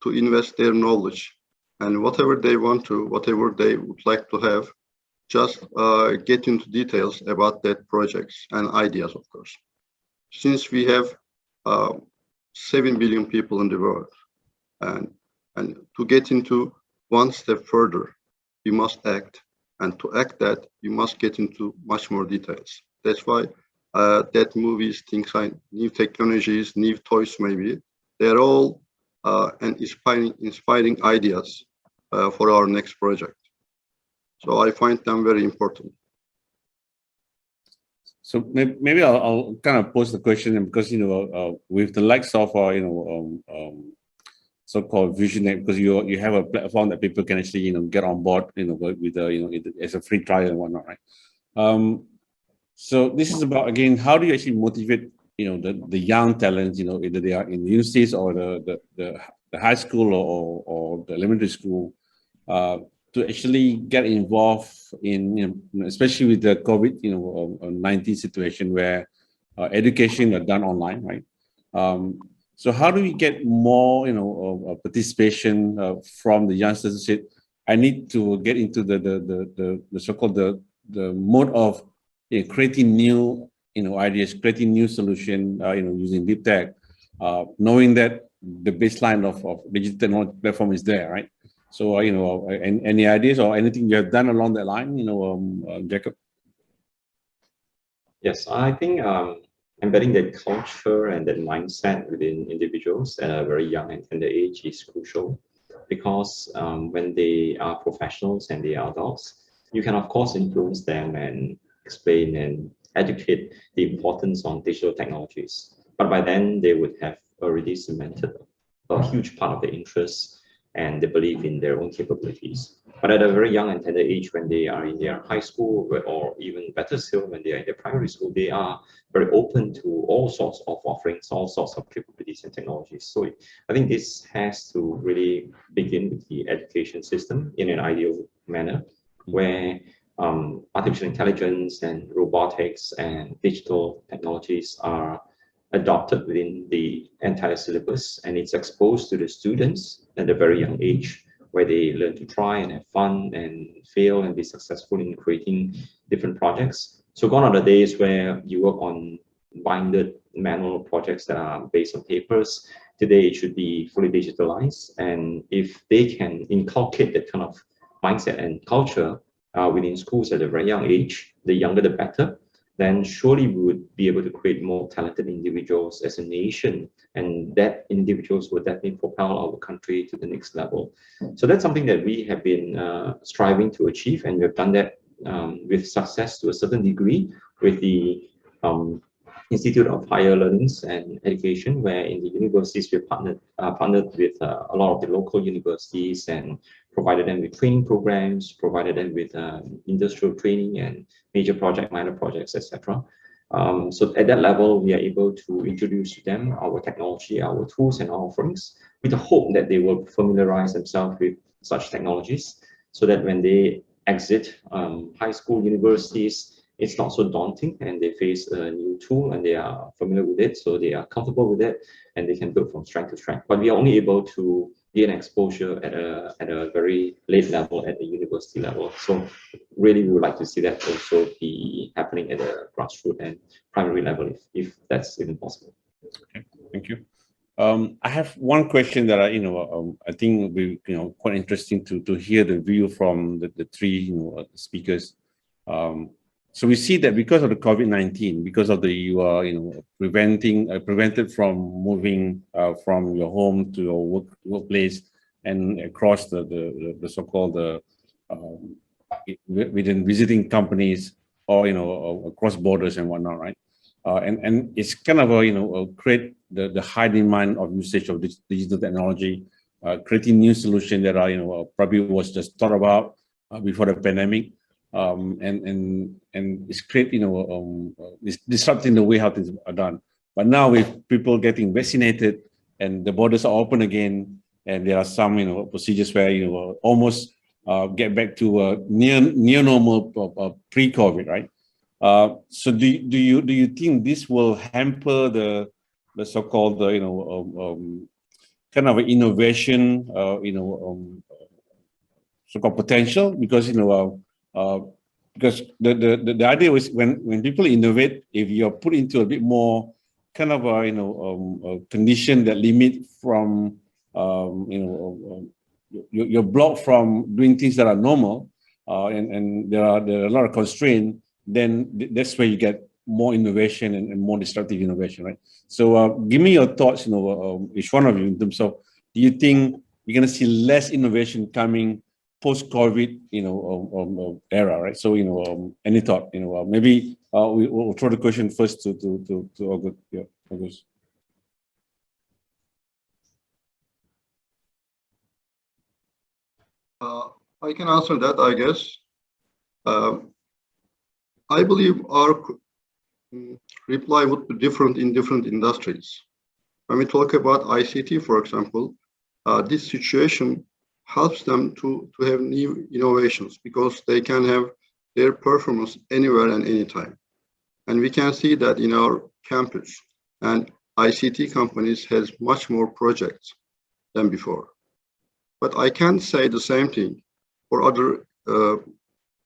to invest their knowledge, and whatever they want to, whatever they would like to have, just get into details about that projects and ideas, of course. Since we have 7 billion people in the world, and to get into one step further, we must act, and to act that, you must get into much more details. That's why that movies, things like new technologies, new toys, maybe they're all and inspiring ideas for our next project. So I find them very important. So maybe I'll kind of pose the question, because with the likes of so-called visionary, because you have a platform that people can actually get on board with as a free trial and whatnot, right? So this is about, again, how do you actually motivate the young talents, either they are in the universities or the high school or the elementary school, to actually get involved in, especially with the COVID-19 situation where education are done online, right? So how do we get more, participation from the youngsters who said, I need to get into the so-called the mode of creating new, ideas, creating new solution, using deep tech, knowing that the baseline of digital technology platform is there, right? So, any ideas or anything you have done along that line, Jacob? Yes, I think embedding that culture and that mindset within individuals at a very young and tender age is crucial, because when they are professionals and they are adults, you can of course influence them and explain and educate the importance on digital technologies. But by then they would have already cemented a huge part of their interests and they believe in their own capabilities. But at a very young and tender age, when they are in their high school, or even better still, when they are in their primary school, they are very open to all sorts of offerings, all sorts of capabilities and technologies. So I think this has to really begin with the education system in an ideal manner, where artificial intelligence and robotics and digital technologies are adopted within the entire syllabus, and it's exposed to the students at a very young age, where they learn to try and have fun and fail and be successful in creating different projects. So gone are the days where you work on binded manual projects that are based on papers. Today it should be fully digitalized, and if they can inculcate that kind of mindset and culture within schools at a very young age, the younger the better, then surely we would be able to create more talented individuals as a nation, and that individuals will definitely propel our country to the next level. So that's something that we have been striving to achieve, and we have done that with success to a certain degree with the Institute of Higher Learnings and Education, where in the universities we partnered with a lot of the local universities and provided them with training programs, provided them with industrial training and major project, minor projects, etc. So at that level, we are able to introduce to them our technology, our tools and our offerings, with the hope that they will familiarize themselves with such technologies, so that when they exit high school, universities, it's not so daunting, and they face a new tool and they are familiar with it, so they are comfortable with it, and they can build from strength to strength. But we are only able to gain exposure at a very late level, at the university level. So really, we would like to see that also be happening at a grassroots and primary level, if that's even possible. Okay, thank you. I have one question that I think will be quite interesting to hear the view from the three speakers. So we see that because of the COVID-19, because of the prevented from moving from your home to your workplace and across the so-called within visiting companies or across borders and whatnot, right? And it's kind of create the high demand of usage of digital technology, creating new solutions that are probably was just thought about before the pandemic. And it's it's disrupting the way how things are done. But now with people getting vaccinated and the borders are open again, and there are some procedures where almost get back to near normal pre-COVID, right? So do you think this will hamper the so-called kind of innovation so-called potential, because because the idea was when people innovate, if you're put into a bit more kind of a condition that limit from you're blocked from doing things that are normal, and there are a lot of constraints, then that's where you get more innovation and more disruptive innovation, right? So give me your thoughts, each one of you, in terms of, do you think you're going to see less innovation coming post-COVID, era, right? So, any thought, maybe we'll throw the question first to August. Yeah, August. I can answer that, I guess. I believe our reply would be different in different industries. When we talk about ICT, for example, this situation helps them to have new innovations, because they can have their performance anywhere and anytime. And we can see that in our campus, and ICT companies has much more projects than before. But I can't say the same thing for other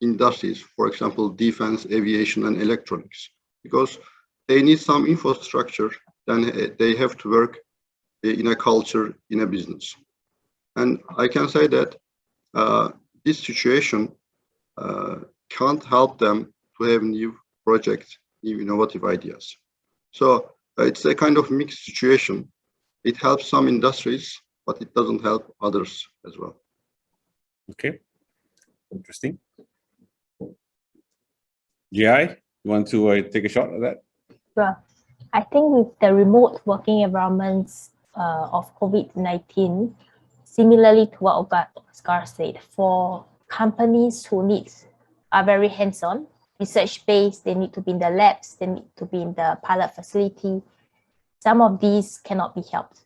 industries, for example, defense, aviation, and electronics, because they need some infrastructure, then they have to work in a culture, in a business. And I can say that this situation can't help them to have new projects, new innovative ideas. So it's a kind of mixed situation. It helps some industries, but it doesn't help others as well. Okay, interesting. GI, you want to take a shot at that? Sure. I think with the remote working environments of COVID-19, similarly to what Oscar said, for companies who are very hands-on, research-based, they need to be in the labs, they need to be in the pilot facility. Some of these cannot be helped.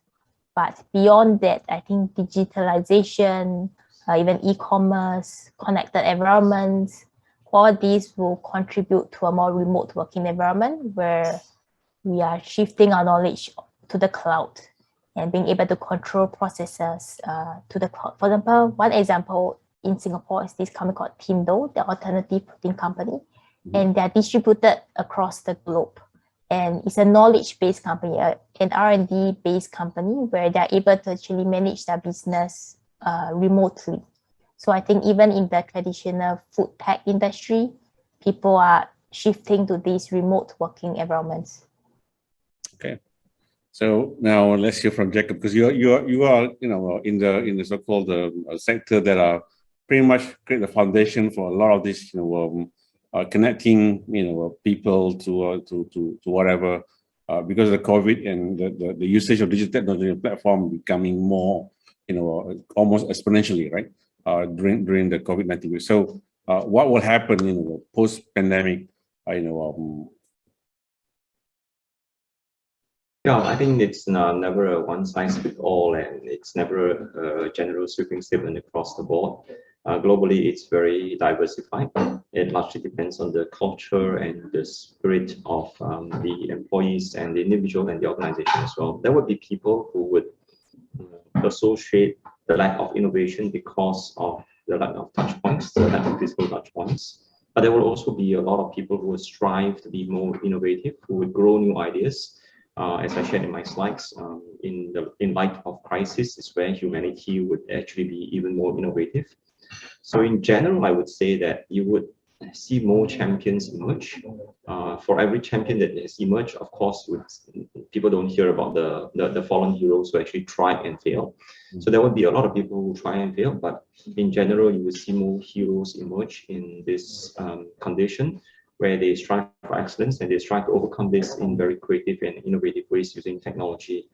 But beyond that, I think digitalization, even e-commerce, connected environments, all these will contribute to a more remote working environment where we are shifting our knowledge to the cloud. and being able to control processes to the cloud. For example, one example in Singapore is this company called Tindo, the alternative protein company, and they're distributed across the globe. And it's a knowledge-based company, an R&D-based company where they're able to actually manage their business remotely. So I think even in the traditional food tech industry, people are shifting to these remote working environments. Okay. So now let's hear from Jacob, because you are in the so-called sector that are pretty much create the foundation for a lot of this connecting people to whatever because of the COVID and the usage of digital technology platform becoming more almost exponentially, right, during the COVID-19. So what will happen post-pandemic? Yeah, I think it's never a one-size-fits-all, and it's never a general sweeping statement across the board. Globally, it's very diversified. It largely depends on the culture and the spirit of the employees and the individual and the organization as well. There would be people who would associate the lack of innovation because of the lack of touch points, the lack of physical touch points. But there will also be a lot of people who would strive to be more innovative, who would grow new ideas. As I shared in my slides, in light of crisis is where humanity would actually be even more innovative. So in general, I would say that you would see more champions emerge. For every champion that has emerged, of course, people don't hear about the fallen heroes who actually try and fail. So there would be a lot of people who try and fail, but in general, you will see more heroes emerge in this condition, where they strive for excellence and they strive to overcome this in very creative and innovative ways using technology.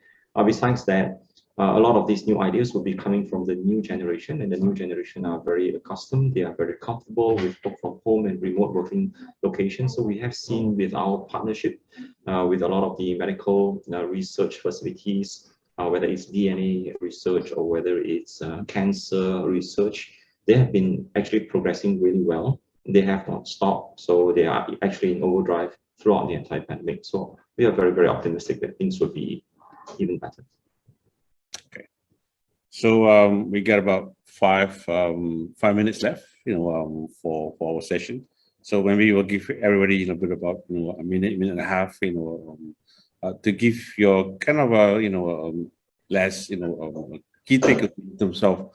Besides that, a lot of these new ideas will be coming from the new generation, and the new generation are very accustomed, they are very comfortable with work from home and remote working locations. So we have seen with our partnership with a lot of the medical research facilities, whether it's DNA research or whether it's cancer research, they have been actually progressing really well. They have not stopped, so they are actually in overdrive throughout the entire pandemic. So we are very, very optimistic that things will be even better. Okay, so we got about five minutes left, for our session. So maybe we'll give everybody a bit about a minute and a half, to give your kind of less key takeaway in terms of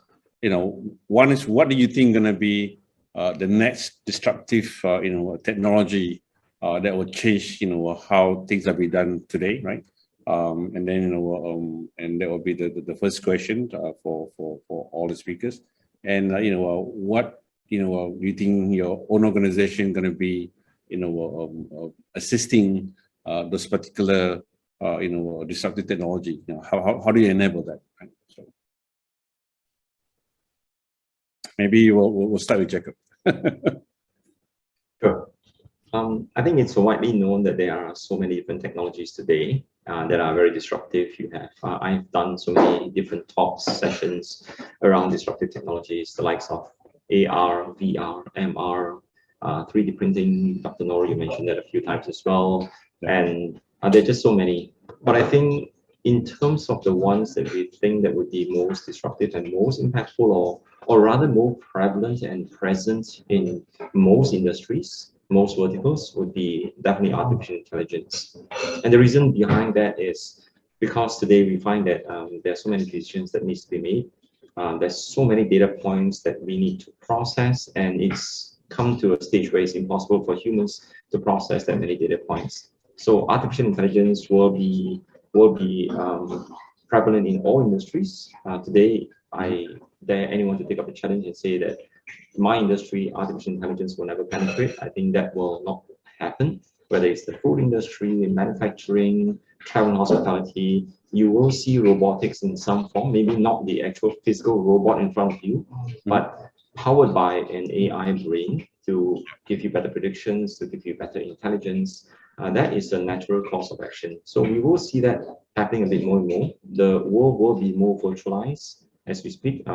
one is, what do you think going to be the next disruptive technology that will change how things are being done today, right? And then and that will be the first question for all the speakers. And what do you think your own organization going to be assisting those particular disruptive technology? How do you enable that? Right? So maybe we'll start with Jacob. Sure. I think it's widely known that there are so many different technologies today that are very disruptive. You have, I've done so many different talks, sessions around disruptive technologies, the likes of AR, VR, MR, 3D printing. Dr. Nor, you mentioned that a few times as well. And there are just so many. But I think in terms of the ones that we think that would be most disruptive and most impactful, or rather more prevalent and present in most industries, most verticals, would be definitely artificial intelligence. And the reason behind that is because today we find that there are so many decisions that needs to be made. There's so many data points that we need to process, and it's come to a stage where it's impossible for humans to process that many data points. So artificial intelligence will be prevalent in all industries. Today, I dare anyone to take up the challenge and say that my industry, artificial intelligence will never penetrate. I think that will not happen. Whether it's the food industry, manufacturing, travel and hospitality, you will see robotics in some form, maybe not the actual physical robot in front of you, but powered by an AI brain to give you better predictions, to give you better intelligence. That is a natural course of action. So we will see that happening a bit more and more. The world will be more virtualized as we speak,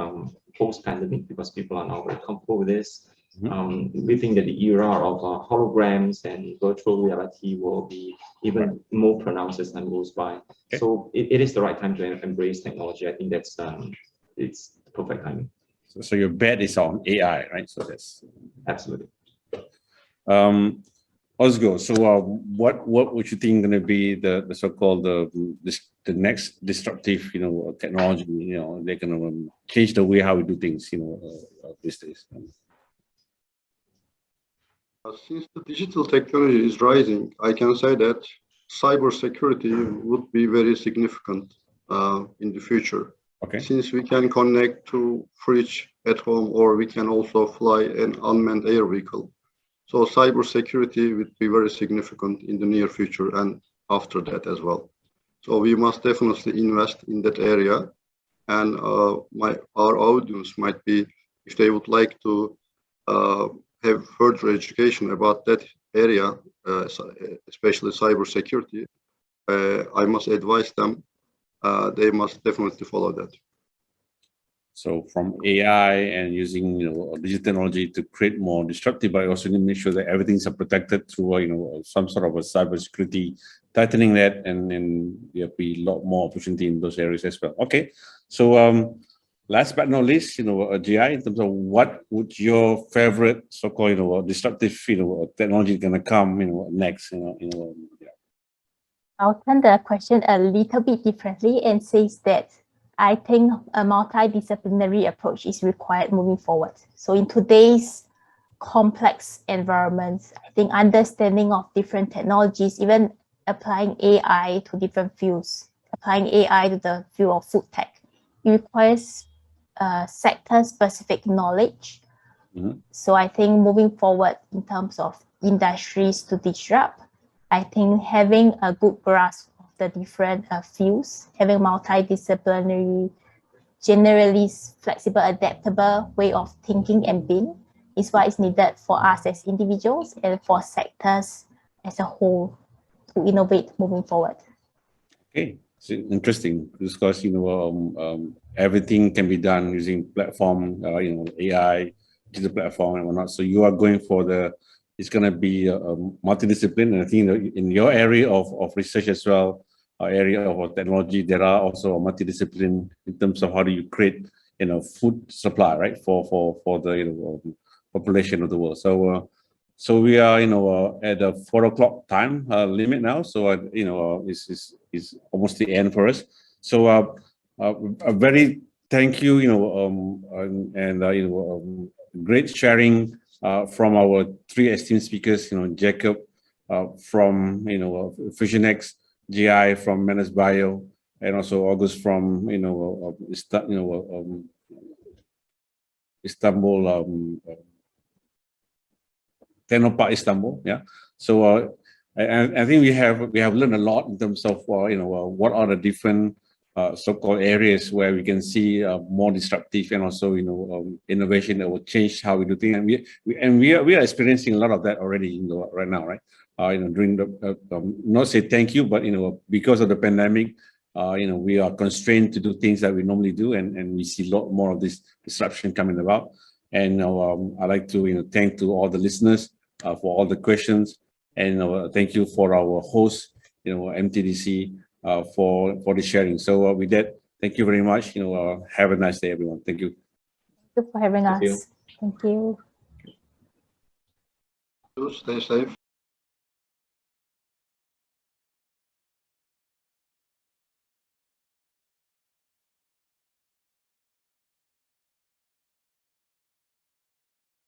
post-pandemic, because people are now very comfortable with this. We think that the era of holograms and virtual reality will be even more pronounced as time goes by. Okay. So it is the right time to embrace technology. I think that's it's the perfect timing. So your bet is on AI, right? So that's Absolutely. Osgo. So what would you think going to be the so-called the next disruptive technology? They're going to change the way how we do things. These days. Since the digital technology is rising, I can say that cybersecurity would be very significant in the future. Okay. Since we can connect to fridge at home, or we can also fly an unmanned air vehicle. So cybersecurity would be very significant in the near future and after that as well. So we must definitely invest in that area. And our audience might be, if they would like to have further education about that area, especially cybersecurity, I must advise them. They must definitely follow that. So from AI and using digital technology to create more disruptive, but also need to make sure that everything's protected through some sort of a cybersecurity, tightening that, and there'll be a lot more opportunity in those areas as well. Okay, so last but not least, GI, in terms of what would your favorite so-called disruptive technology gonna come next? I'll turn the question a little bit differently and says that I think a multidisciplinary approach is required moving forward. So in today's complex environments, I think understanding of different technologies, even applying AI to different fields, applying AI to the field of food tech, it requires sector-specific knowledge. So I think moving forward in terms of industries to disrupt, I think having a good grasp of the different fields, having multidisciplinary, generally flexible, adaptable way of thinking and being is what is needed for us as individuals and for sectors as a whole to innovate moving forward. Okay, it's interesting because everything can be done using platform, AI, digital platform and whatnot. So you are going for it's going to be a multidiscipline, and I think in your area of research as well, area of technology, there are also a multidiscipline in terms of how do you create food supply, right, for the population of the world. So we are at a 4 o'clock time limit now. So is almost the end for us. So a very thank you, great sharing from our 3 esteemed speakers, Jacob from FusionX, GI from Manus Bio, and also August from Istanbul, Technopark Istanbul. Yeah. So I think we have learned a lot in terms of what are the different so-called areas where we can see more disruptive and also innovation that will change how we do things, and we are experiencing a lot of that already right now, right? During the not say thank you, but because of the pandemic, we are constrained to do things that we normally do, and we see a lot more of this disruption coming about. And I'd like to thank to all the listeners for all the questions, and thank you for our host, MTDC. For the sharing. So with that, thank you very much. Have a nice day, everyone. Thank you. Thank you for having Thank us. Thank you. Stay safe.